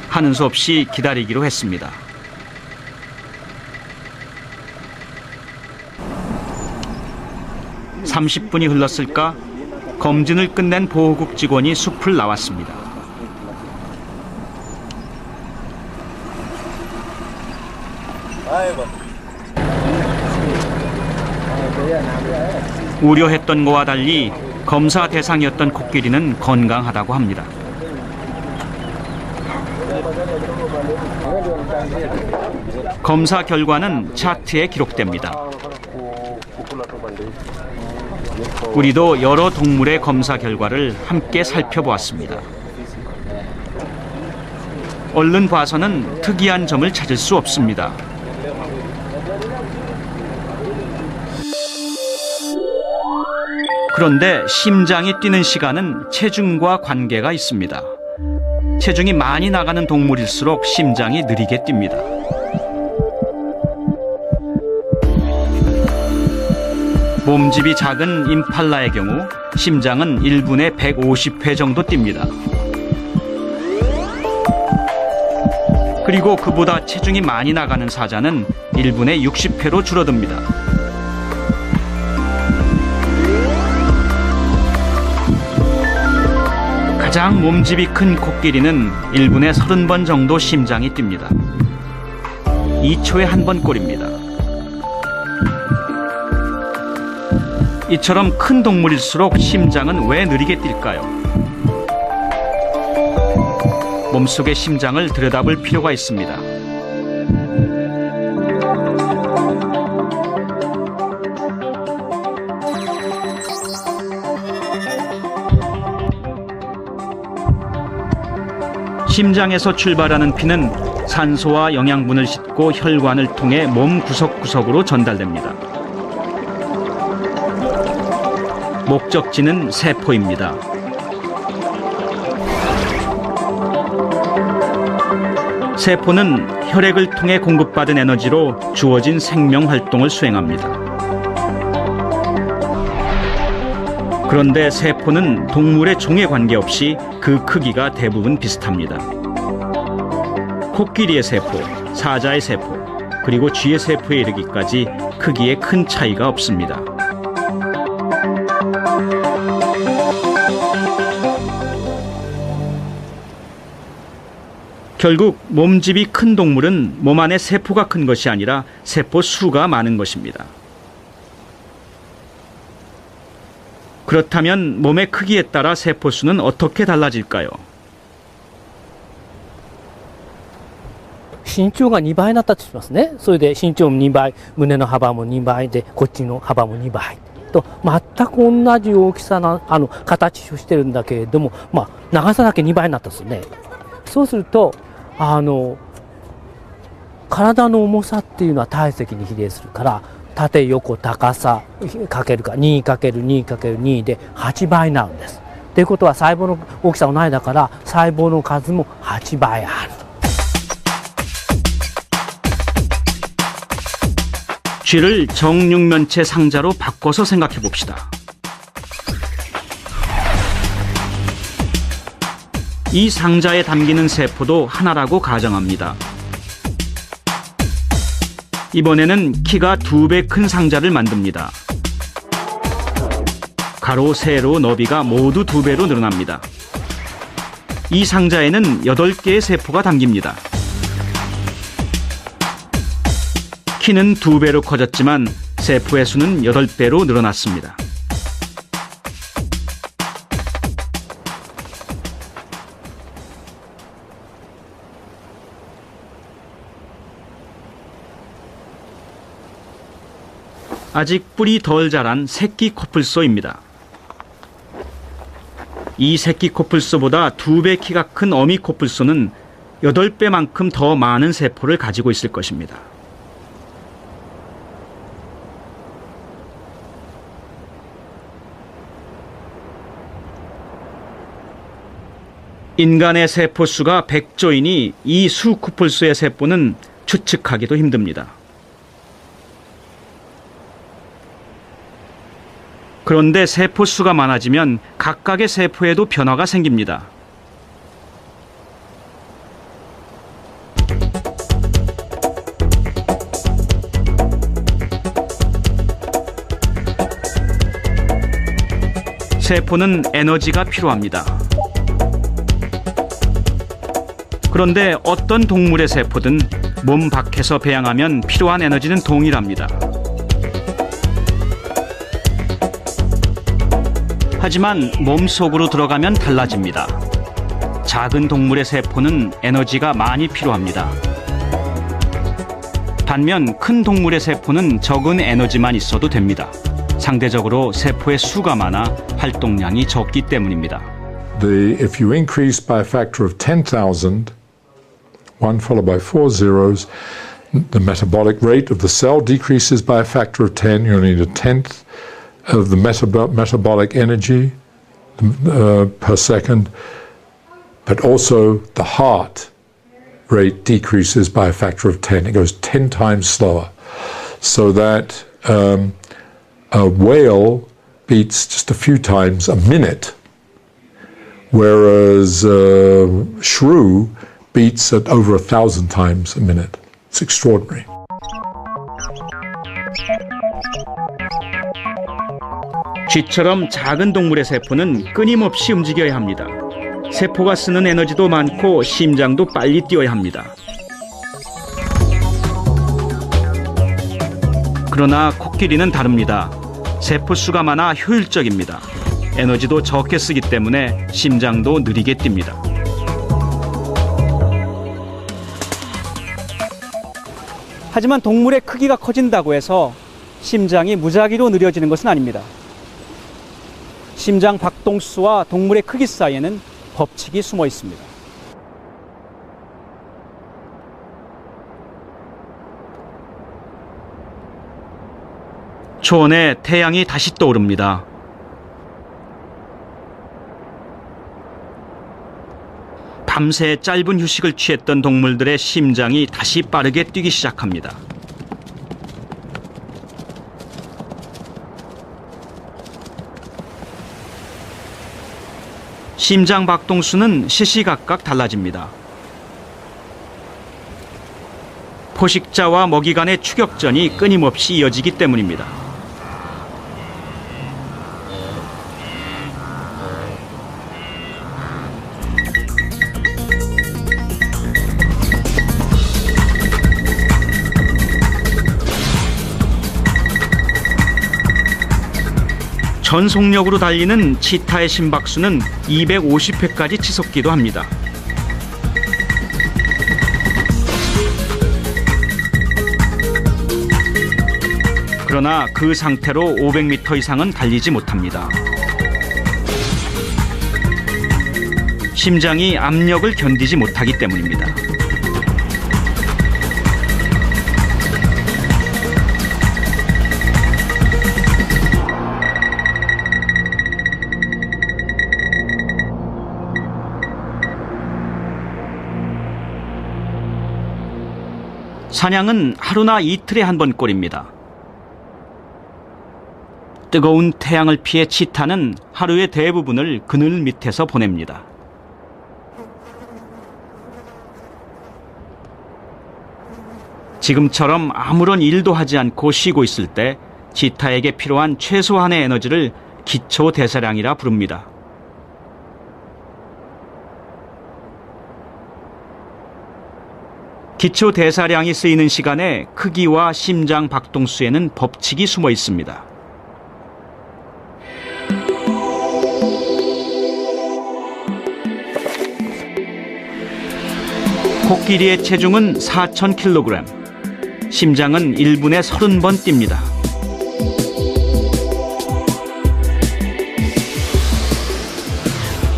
[SPEAKER 1] 하는 수 없이 기다리기로 했습니다. (30분이) 흘렀을까? 검진을 끝낸 보호국 직원이 숲을 나왔습니다. 우려했던 것과 달리 검사 대상이었던 코끼리는 건강하다고 합니다. 검사 결과는 차트에 기록됩니다. 우리도 여러 동물의 검사 결과를 함께 살펴보았습니다. 얼른 봐서는 특이한 점을 찾을 수 없습니다. 그런데 심장이 뛰는 시간은 체중과 관계가 있습니다. 체중이 많이 나가는 동물일수록 심장이 느리게 뜁니다. 몸집이 작은 임팔라의 경우 심장은 1분에 150회 정도 뜁니다. 그리고 그보다 체중이 많이 나가는 사자는 1분에 60회로 줄어듭니다. 가장 몸집이 큰 코끼리는 1분에 30번 정도 심장이 뜁니다. 2초에 한 번 꼴입니다. 이처럼 큰 동물일수록 심장은 왜 느리게 뛸까요? 몸속의 심장을 들여다볼 필요가 있습니다. 심장에서 출발하는 피는 산소와 영양분을 싣고 혈관을 통해 몸 구석구석으로 전달됩니다. 목적지는 세포입니다. 세포는 혈액을 통해 공급받은 에너지로 주어진 생명 활동을 수행합니다. 그런데 세포는 동물의 종에 관계없이 그 크기가 대부분 비슷합니다. 코끼리의 세포, 사자의 세포, 그리고 쥐의 세포에 이르기까지 크기에 큰 차이가 없습니다. 결국 몸집이 큰 동물은 몸 안에 세포가 큰 것이 아니라 세포 수가 많은 것입니다. 그렇다면 몸의 크기에 따라 세포 수는 어떻게 달라질까요?
[SPEAKER 3] 身長が2倍になったとしますね。それで身長も2倍、胸の幅も2倍で、こっちの幅も2倍と、全く同じ大きさな形をしてるんだけれども、長さだけ2倍になったんですね。そうすると体の重さっていうのは体積に比例するから、縦横高さかけるか 2×2×2 で8倍になるんです。ということは細胞の大きさ同じだから細胞の数も8倍ある。
[SPEAKER 1] 쥐를 정육면체 상자로 바꿔서 생각해 봅시다. 이 상자에 담기는 세포도 하나라고 가정합니다. 이번에는 키가 2배 큰 상자를 만듭니다. 가로, 세로, 너비가 모두 2배로 늘어납니다. 이 상자에는 8개의 세포가 담깁니다. 키는 2배로 커졌지만 세포의 수는 8배로 늘어났습니다. 아직 뿔이 덜 자란 새끼 코뿔소입니다. 이 새끼 코뿔소보다 2배 키가 큰 어미 코뿔소는 8배만큼 더 많은 세포를 가지고 있을 것입니다. 인간의 세포 수가 100조이니 이 수 코뿔소의 세포는 추측하기도 힘듭니다. 그런데 세포 수가 많아지면 각각의 세포에도 변화가 생깁니다. 세포는 에너지가 필요합니다. 그런데 어떤 동물의 세포든 몸 밖에서 배양하면 필요한 에너지는 동일합니다. 하지만 몸속으로 들어가면 달라집니다. 작은 동물의 세포는 에너지가 많이 필요합니다. 반면 큰 동물의 세포는 적은 에너지만 있어도 됩니다. 상대적으로 세포의 수가 많아 활동량이 적기 때문입니다.
[SPEAKER 4] If you increase by a factor of 10,000, 1 followed by 4 zeros, the metabolic rate of the cell decreases by a factor of 10. You'll need a tenth of the metabolic energy per second, but also the heart rate decreases by a factor of 10. It goes 10 times slower, so that a whale beats just a few times a minute, whereas shrew beats at over 1,000 times a minute. It's extraordinary.
[SPEAKER 1] 쥐처럼 작은 동물의 세포는 끊임없이 움직여야 합니다. 세포가 쓰는 에너지도 많고 심장도 빨리 뛰어야 합니다. 그러나 코끼리는 다릅니다. 세포 수가 많아 효율적입니다. 에너지도 적게 쓰기 때문에 심장도 느리게 뜁니다.
[SPEAKER 2] 하지만 동물의 크기가 커진다고 해서 심장이 무작위로 느려지는 것은 아닙니다. 심장 박동수와 동물의 크기 사이에는 법칙이 숨어 있습니다.
[SPEAKER 1] 초원에 태양이 다시 떠오릅니다. 밤새 짧은 휴식을 취했던 동물들의 심장이 다시 빠르게 뛰기 시작합니다. 심장 박동수는 시시각각 달라집니다. 포식자와 먹이 간의 추격전이 끊임없이 이어지기 때문입니다. 전속력으로 달리는 치타의 심박수는 250회까지 치솟기도 합니다. 그러나 그 상태로 500m 이상은 달리지 못합니다. 심장이 압력을 견디지 못하기 때문입니다. 사냥은 하루나 이틀에 한 번꼴입니다. 뜨거운 태양을 피해 치타는 하루의 대부분을 그늘 밑에서 보냅니다. 지금처럼 아무런 일도 하지 않고 쉬고 있을 때 치타에게 필요한 최소한의 에너지를 기초 대사량이라 부릅니다. 기초 대사량이 쓰이는 시간에 크기와 심장 박동수에는 법칙이 숨어 있습니다. 코끼리의 체중은 4,000kg, 심장은 1분에 30번 뜁니다.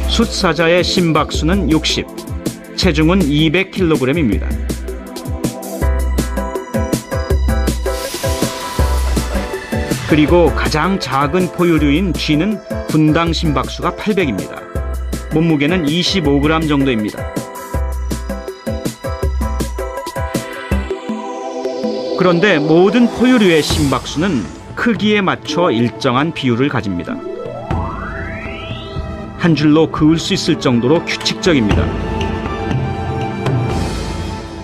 [SPEAKER 1] 숫사자의 심박수는 60, 체중은 200kg입니다. 그리고 가장 작은 포유류인 쥐는 분당 심박수가 800입니다. 몸무게는 25g 정도입니다. 그런데 모든 포유류의 심박수는 크기에 맞춰 일정한 비율을 가집니다. 한 줄로 그을 수 있을 정도로 규칙적입니다.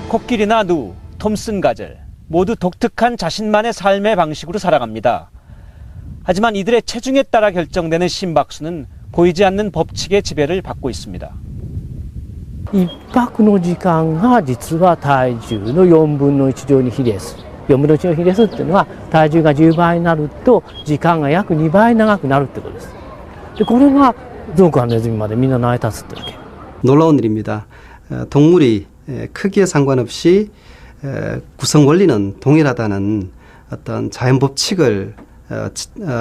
[SPEAKER 2] 코끼리나 누, 톰슨 가젤 모두 독특한 자신만의 삶의 방식으로 살아갑니다. 하지만 이들의 체중에 따라 결정되는 심박수는 보이지 않는 법칙의 지배를 받고 있습니다.
[SPEAKER 3] 一泊の時間が実は体重の4分の1乗に比例する。4分の1の比例するっていうのは体重が10倍になると時間が約2倍長くなるってことです。でこれが象からネズミまでみんな成り立つってわけ。
[SPEAKER 5] 놀라운 일입니다. 동물이 크기에 상관없이 구성 원리는 동일하다는 어떤 자연 법칙을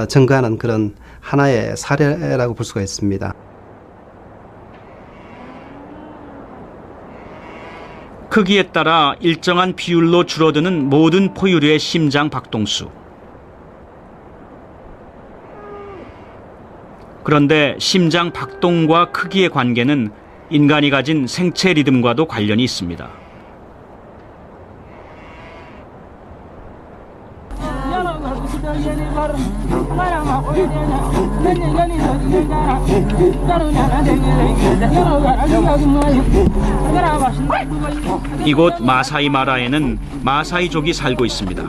[SPEAKER 5] 증거하는 그런 하나의 사례라고 볼 수가 있습니다.
[SPEAKER 1] 크기에 따라 일정한 비율로 줄어드는 모든 포유류의 심장 박동수. 그런데 심장 박동과 크기의 관계는 인간이 가진 생체 리듬과도 관련이 있습니다. 이곳 마사이 마라에는 마사이족이 살고 있습니다.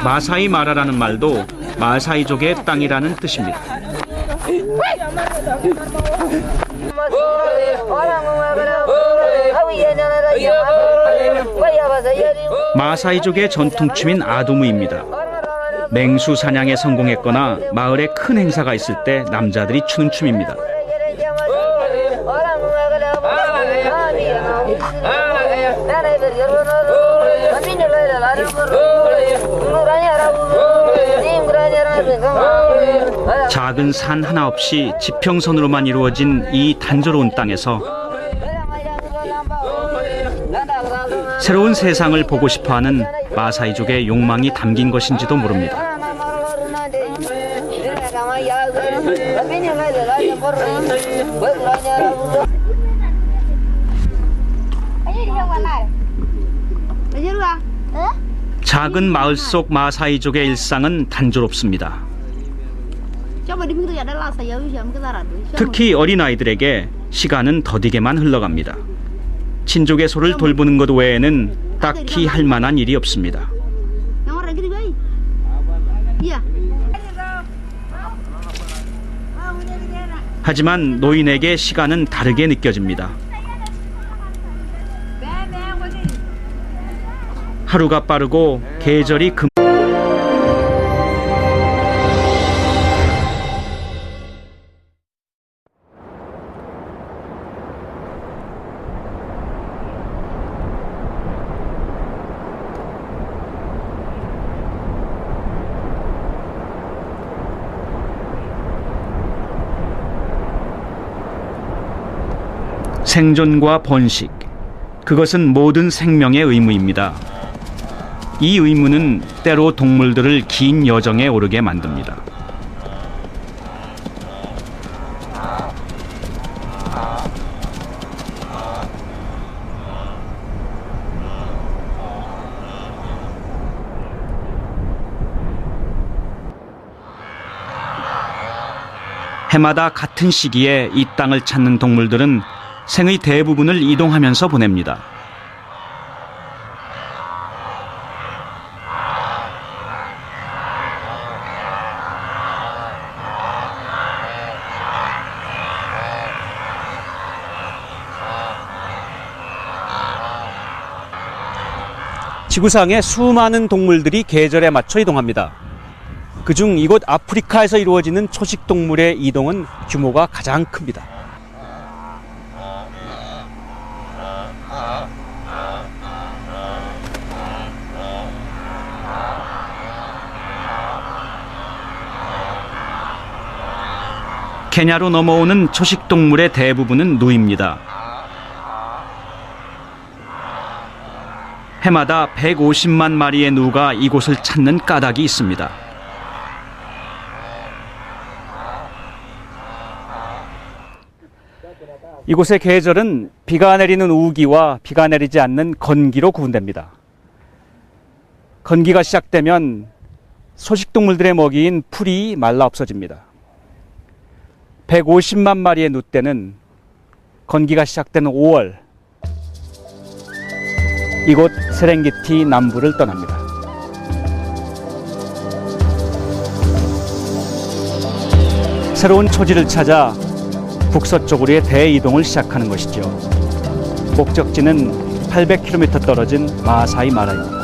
[SPEAKER 1] 마사이 마라라는 말도 마사이족의 땅이라는 뜻입니다. 마사이족의 전통춤인 아두무입니다. 맹수 사냥에 성공했거나 마을에 큰 행사가 있을 때 남자들이 추는 춤입니다. 작은 산 하나 없이 지평선으로만 이루어진 이 단조로운 땅에서 새로운 세상을 보고 싶어하는 마사이족의 욕망이 담긴 것인지도 모릅니다. 작은 마을 속 마사이족의 일상은 단조롭습니다. 특히 어린아이들에게 시간은 더디게만 흘러갑니다. 친족의 소를 돌보는 것 외에는 딱히 할 만한 일이 없습니다. 하지만 노인에게 시간은 다르게 느껴집니다. 하루가 빠르고 계절이 생존과 번식, 그것은 모든 생명의 의무입니다. 이 의무는 때로 동물들을 긴 여정에 오르게 만듭니다. 해마다 같은 시기에 이 땅을 찾는 동물들은 생의 대부분을 이동하면서 보냅니다.
[SPEAKER 2] 지구상의 수많은 동물들이 계절에 맞춰 이동합니다. 그중 이곳 아프리카에서 이루어지는 초식 동물의 이동은 규모가 가장 큽니다.
[SPEAKER 1] 케냐로 넘어오는 초식 동물의 대부분은 누입니다. 해마다 150만 마리의 누가 이곳을 찾는 까닭이 있습니다.
[SPEAKER 2] 이곳의 계절은 비가 내리는 우기와 비가 내리지 않는 건기로 구분됩니다. 건기가 시작되면 소식동물들의 먹이인 풀이 말라 없어집니다. 150만 마리의 누떼는 건기가 시작되는 5월 이곳 세렝게티 남부를 떠납니다. 새로운 초지를 찾아 북서쪽으로의 대이동을 시작하는 것이죠. 목적지는 800km 떨어진 마사이 마라입니다.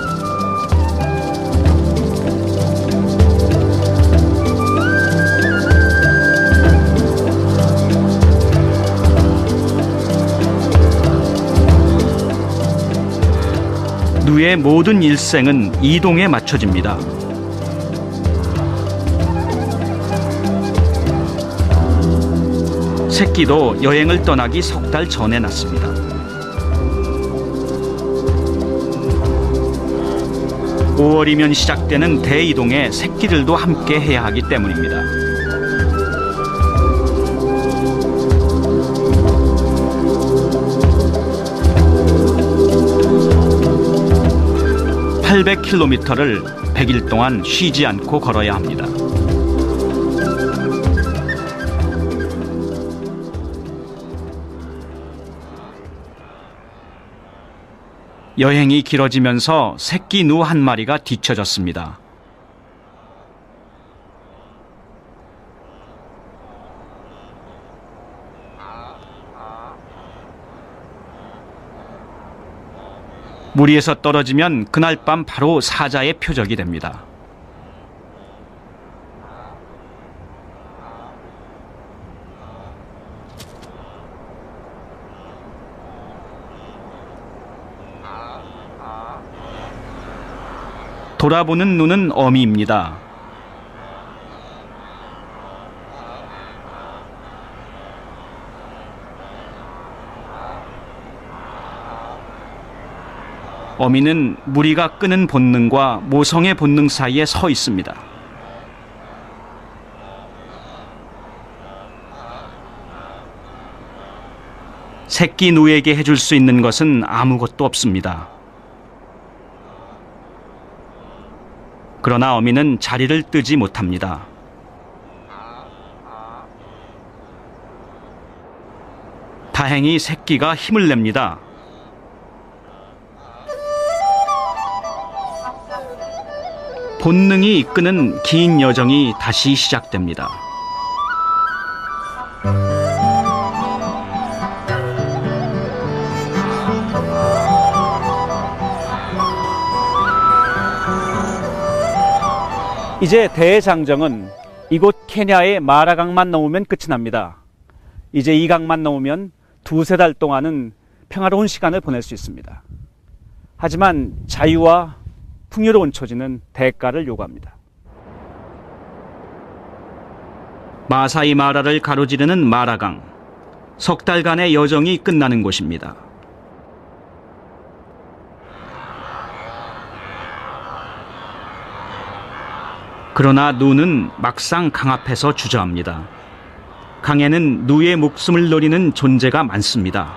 [SPEAKER 1] 누의 모든 일생은 이동에 맞춰집니다. 새끼도 여행을 떠나기 석 달 전에 낳습니다. (5월이면) 시작되는 대이동에 새끼들도 함께 해야 하기 때문입니다. (800km를) 100일 동안 쉬지 않고 걸어야 합니다. 여행이 길어지면서 새끼 누 한 마리가 뒤처졌습니다. 무리에서 떨어지면 그날 밤 바로 사자의 표적이 됩니다. 돌아보는 눈은 어미입니다. 어미는 무리가 끄는 본능과 모성의 본능 사이에 서 있습니다. 새끼 누에게 해줄 수 있는 것은 아무것도 없습니다. 그러나 어미는 자리를 뜨지 못합니다. 다행히 새끼가 힘을 냅니다. 본능이 이끄는 긴 여정이 다시 시작됩니다.
[SPEAKER 2] 이제 대장정은 이곳 케냐의 마라강만 넘으면 끝이 납니다. 이제 이 강만 넘으면 두세 달 동안은 평화로운 시간을 보낼 수 있습니다. 하지만 자유와 풍요로운 초지는 대가를 요구합니다.
[SPEAKER 1] 마사이 마라를 가로지르는 마라강. 석 달간의 여정이 끝나는 곳입니다. 그러나 누는 막상 강 앞에서 주저합니다. 강에는 누의 목숨을 노리는 존재가 많습니다.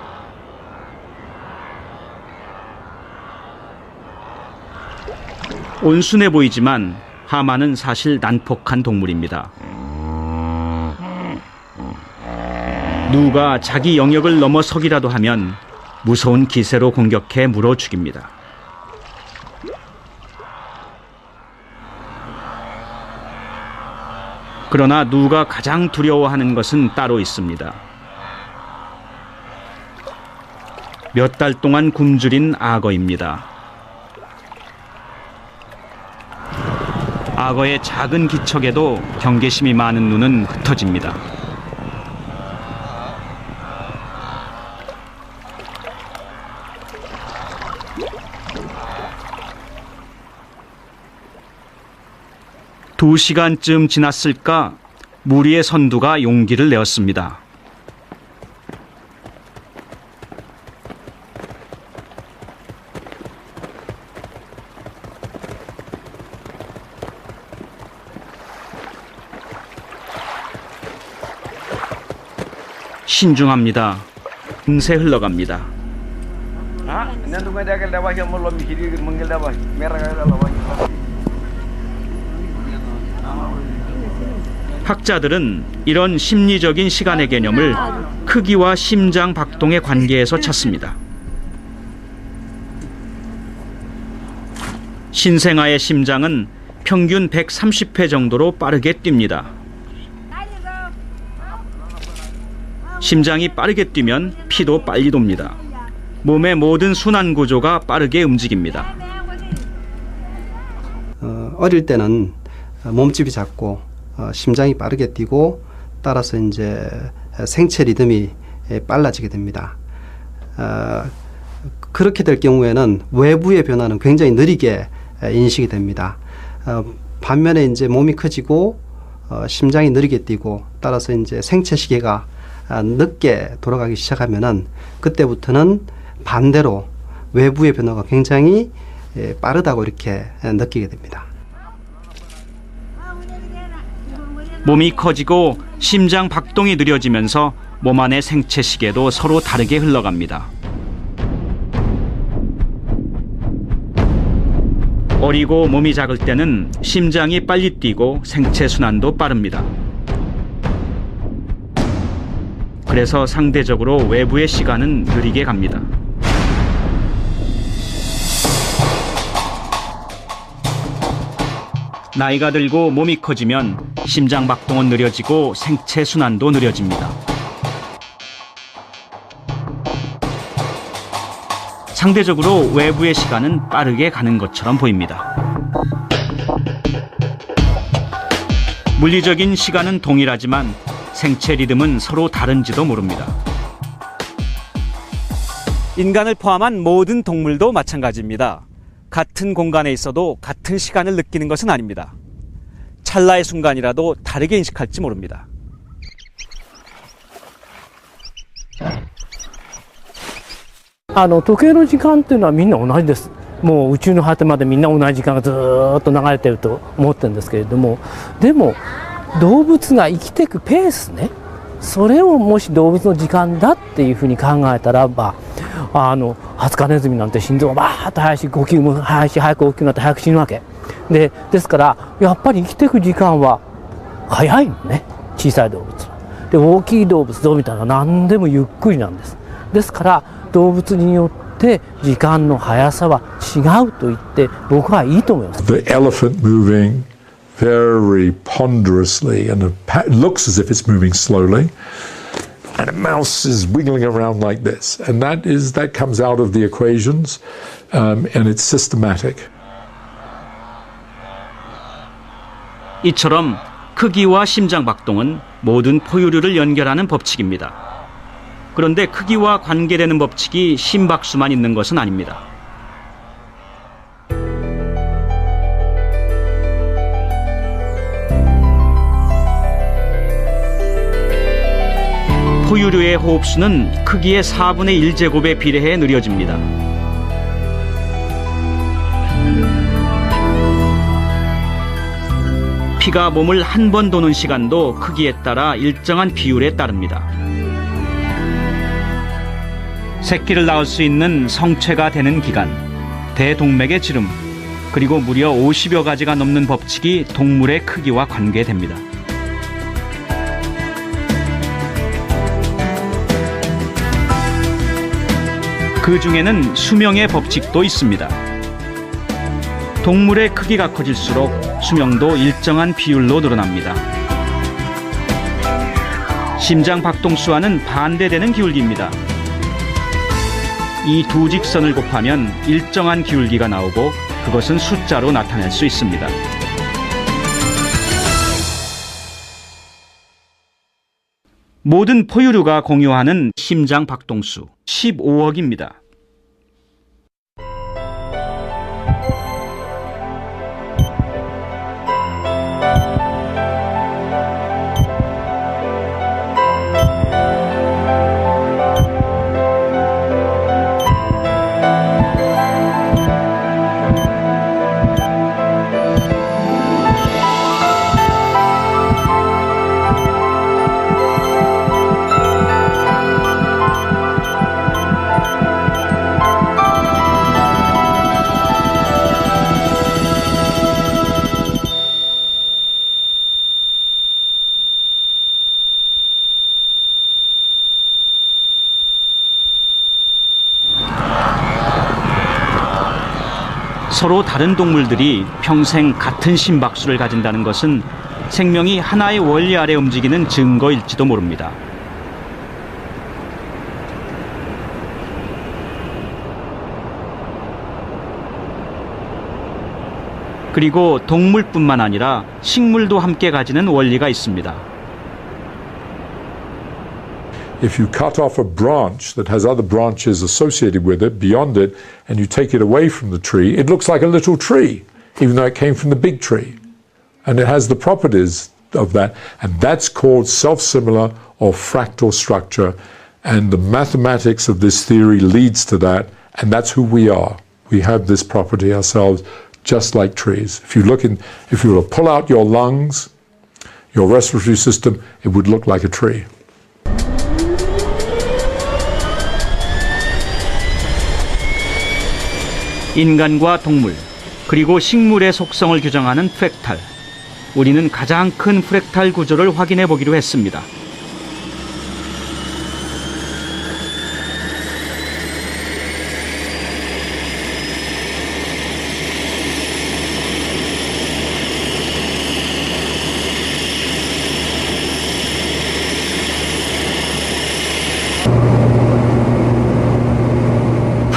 [SPEAKER 1] 온순해 보이지만 하마는 사실 난폭한 동물입니다. 누가 자기 영역을 넘어서기라도 하면 무서운 기세로 공격해 물어 죽입니다. 그러나 누가 가장 두려워하는 것은 따로 있습니다. 몇 달 동안 굶주린 악어입니다. 악어의 작은 기척에도 경계심이 많은 눈은 흩어집니다. 두 시간쯤 지났을까 무리의 선두가 용기를 내었습니다. 신중합니다. 금세 흘러갑니다. 학자들은 이런 심리적인 시간의 개념을 크기와 심장 박동의 관계에서 찾습니다. 신생아의 심장은 평균 130회 정도로 빠르게 뜁니다. 심장이 빠르게 뛰면 피도 빨리 돕니다. 몸의 모든 순환 구조가 빠르게 움직입니다.
[SPEAKER 5] 어릴 때는 몸집이 작고 심장이 빠르게 뛰고 따라서 이제 생체 리듬이 빨라지게 됩니다. 그렇게 될 경우에는 외부의 변화는 굉장히 느리게 인식이 됩니다. 반면에 이제 몸이 커지고 심장이 느리게 뛰고 따라서 이제 생체 시계가 늦게 돌아가기 시작하면은 그때부터는 반대로 외부의 변화가 굉장히 빠르다고 이렇게 느끼게 됩니다.
[SPEAKER 1] 몸이 커지고 심장 박동이 느려지면서 몸 안의 생체 시계도 서로 다르게 흘러갑니다. 어리고 몸이 작을 때는 심장이 빨리 뛰고 생체 순환도 빠릅니다. 그래서 상대적으로 외부의 시간은 느리게 갑니다. 나이가 들고 몸이 커지면 심장 박동은 느려지고 생체 순환도 느려집니다. 상대적으로 외부의 시간은 빠르게 가는 것처럼 보입니다. 물리적인 시간은 동일하지만 생체 리듬은 서로 다른지도 모릅니다.
[SPEAKER 2] 인간을 포함한 모든 동물도 마찬가지입니다. 같은 공간에 있어도 같은 시간을 느끼는 것은 아닙니다. 찰나의 순간이라도 다르게 인식할지 모릅니다.
[SPEAKER 3] 時計の時間っていうのはみんな同じです。もう宇宙の果てまでみんな同じ時間がずーっと流れてると思ってるんですけれども、でも動物が生きていくペースね、それをもし動物の時間だっていうふうに考えたらば、ハツカネズミなんて心臓がバーッと速いし、呼吸も速いし、早く大きくなって早く死ぬわけですからやっぱり生きていく時間は早いのね、小さい動物は。で大きい動物どうみたいな何でもゆっくりなんです。ですから動物によって時間の速さは違うと言って僕はいいと思います。
[SPEAKER 4] The elephant moving very ponderously and it looks as if it's moving slowly, and a mouse is wiggling around like this, and that comes out of the equations, and it's systematic.
[SPEAKER 1] 이처럼 크기와 심장 박동은 모든 포유류를 연결하는 법칙입니다. 그런데 크기와 관계되는 법칙이 심박수만 있는 것은 아닙니다. 포유류의 호흡수는 크기의 4분의 1제곱에 비례해 느려집니다. 피가 몸을 한 번 도는 시간도 크기에 따라 일정한 비율에 따릅니다. 새끼를 낳을 수 있는 성체가 되는 기간, 대동맥의 지름, 그리고 무려 50여 가지가 넘는 법칙이 동물의 크기와 관계됩니다. 그 중에는 수명의 법칙도 있습니다. 동물의 크기가 커질수록 수명도 일정한 비율로 늘어납니다. 심장 박동수와는 반대되는 기울기입니다. 이 두 직선을 곱하면 일정한 기울기가 나오고 그것은 숫자로 나타낼 수 있습니다. 모든 포유류가 공유하는 심장 박동수 15억입니다. 서로 다른 동물들이 평생 같은 심박수를 가진다는 것은 생명이 하나의 원리 아래 움직이는 증거일지도 모릅니다. 그리고 동물뿐만 아니라 식물도 함께 가지는 원리가 있습니다.
[SPEAKER 4] If you cut off a branch that has other branches associated with it, beyond it, and you take it away from the tree, it looks like a little tree, even though it came from the big tree. And it has the properties of that, and that's called self-similar or fractal structure. And the mathematics of this theory leads to that, and that's who we are. We have this property ourselves, just like trees. If you were to pull out your lungs, your respiratory system, it would look like a tree.
[SPEAKER 1] 인간과 동물, 그리고 식물의 속성을 규정하는 프랙탈. 우리는 가장 큰 프랙탈 구조를 확인해 보기로 했습니다.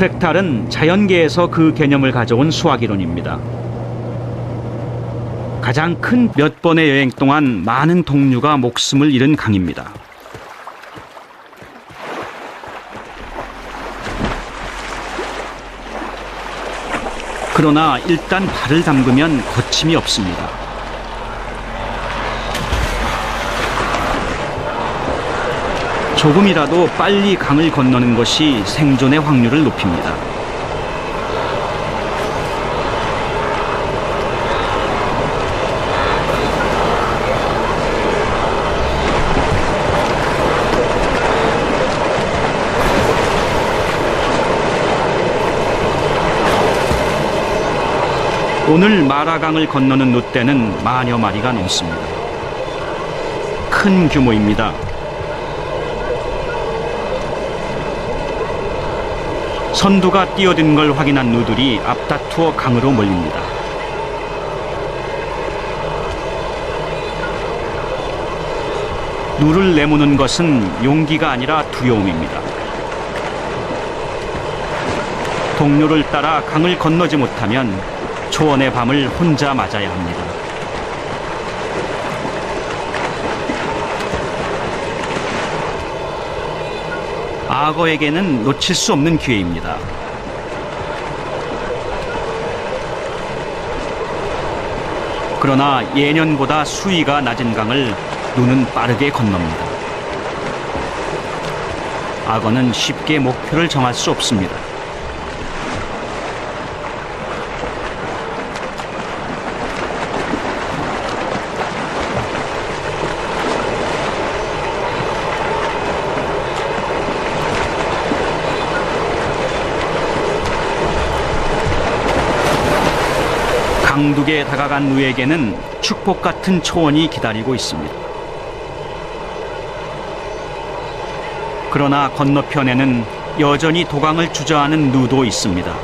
[SPEAKER 1] 프랙탈은 자연계에서 그 개념을 가져온 수학이론입니다. 가장 큰 몇 번의 여행 동안 많은 동류가 목숨을 잃은 강입니다. 그러나 일단 발을 담그면 거침이 없습니다. 조금이라도 빨리 강을 건너는 것이 생존의 확률을 높입니다. 오늘 마라강을 건너는 늑대는 만여 마리가 넘습니다. 큰 규모입니다. 선두가 뛰어든 걸 확인한 누들이 앞다투어 강으로 몰립니다. 누를 내모는 것은 용기가 아니라 두려움입니다. 동료를 따라 강을 건너지 못하면 초원의 밤을 혼자 맞아야 합니다. 악어에게는 놓칠 수 없는 기회입니다. 그러나 예년보다 수위가 낮은 강을 누는 빠르게 건넙니다. 악어는 쉽게 목표를 정할 수 없습니다. 강둑에 다가간 누에게는 축복 같은 초원이 기다리고 있습니다. 그러나 건너편에는 여전히 도강을 주저하는 누도 있습니다.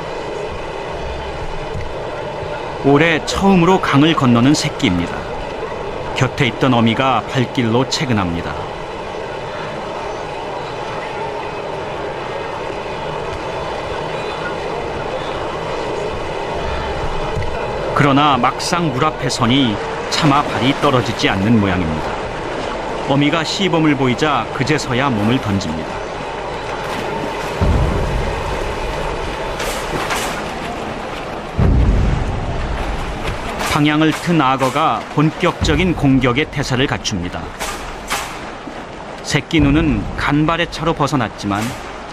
[SPEAKER 1] 올해 처음으로 강을 건너는 새끼입니다. 곁에 있던 어미가 발길로 채근합니다. 그러나 막상 물 앞에 서니 차마 발이 떨어지지 않는 모양입니다. 어미가 시범을 보이자 그제서야 몸을 던집니다. 방향을 튼 악어가 본격적인 공격의 태세를 갖춥니다. 새끼 눈은 간발의 차로 벗어났지만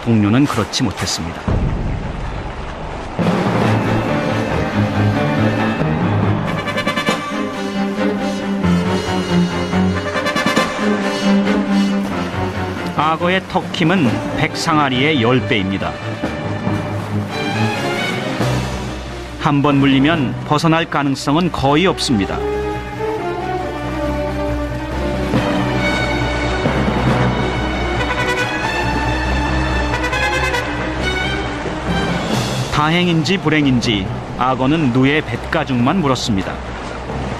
[SPEAKER 1] 동료는 그렇지 못했습니다. 악어의 턱힘은 백상아리의 10배입니다. 한 번 물리면 벗어날 가능성은 거의 없습니다. 다행인지 불행인지 악어는 누의 뱃가죽만 물었습니다.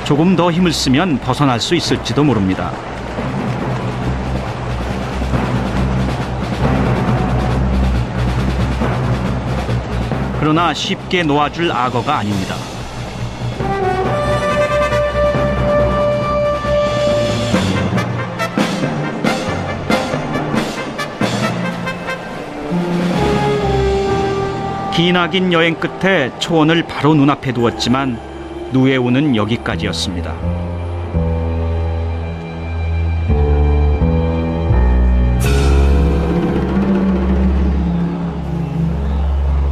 [SPEAKER 1] 조금 더 힘을 쓰면 벗어날 수 있을지도 모릅니다. 그러나 쉽게 놓아줄 악어가 아닙니다. 기나긴 여행 끝에 초원을 바로 눈앞에 두었지만 누의 운은 여기까지였습니다.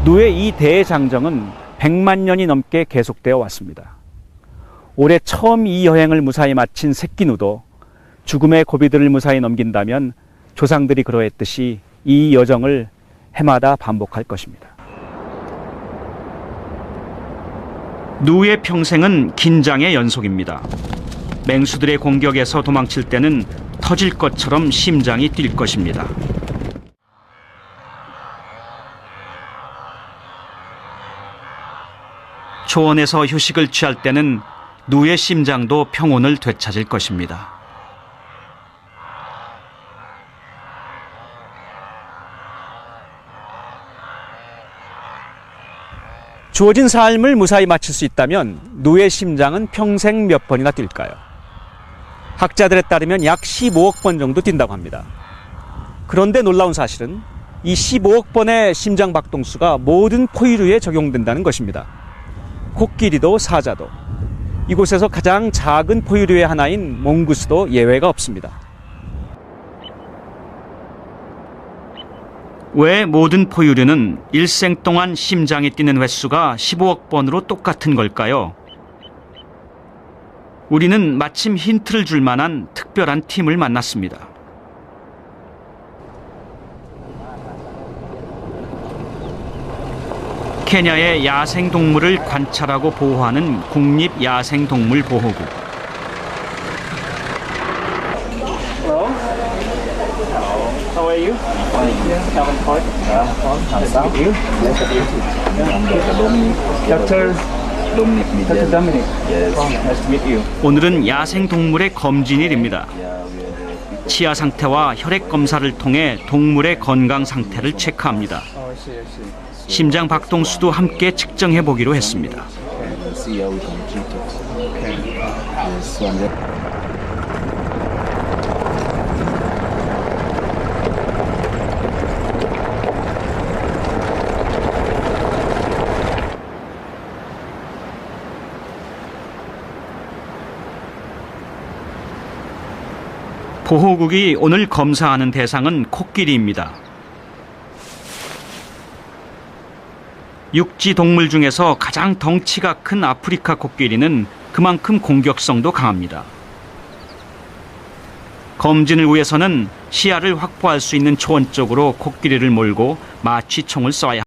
[SPEAKER 2] 누의 이 대장정은 100만 년이 넘게 계속되어 왔습니다. 올해 처음 이 여행을 무사히 마친 새끼 누도 죽음의 고비들을 무사히 넘긴다면 조상들이 그러했듯이 이 여정을 해마다 반복할 것입니다.
[SPEAKER 1] 누의 평생은 긴장의 연속입니다. 맹수들의 공격에서 도망칠 때는 터질 것처럼 심장이 뛸 것입니다. 초원에서 휴식을 취할 때는 누의 심장도 평온을 되찾을 것입니다.
[SPEAKER 2] 주어진 삶을 무사히 마칠 수 있다면 누의 심장은 평생 몇 번이나 뛸까요? 학자들에 따르면 약 15억 번 정도 뛴다고 합니다. 그런데 놀라운 사실은 이 15억 번의 심장 박동수가 모든 포유류에 적용된다는 것입니다. 코끼리도 사자도, 이곳에서 가장 작은 포유류의 하나인 몽구스도 예외가 없습니다.
[SPEAKER 1] 왜 모든 포유류는 일생 동안 심장이 뛰는 횟수가 15억 번으로 똑같은 걸까요? 우리는 마침 힌트를 줄 만한 특별한 팀을 만났습니다. 케냐의 야생동물을 관찰하고 보호하는 국립야생동물보호국.
[SPEAKER 2] How are you? Dr. Dominic. Nice to meet you.
[SPEAKER 1] 오늘은 야생동물의 검진일입니다. 치아 상태와 혈액 검사를 통해 동물의 건강 상태를 체크합니다. 심장 박동수도 함께 측정해 보기로 했습니다. 보호국이 오늘 검사하는 대상은 코끼리입니다. 육지 동물 중에서 가장 덩치가 큰 아프리카 코끼리는 그만큼 공격성도 강합니다. 검진을 위해서는 시야를 확보할 수 있는 초원 쪽으로 코끼리를 몰고 마취총을 쏴야 합니다.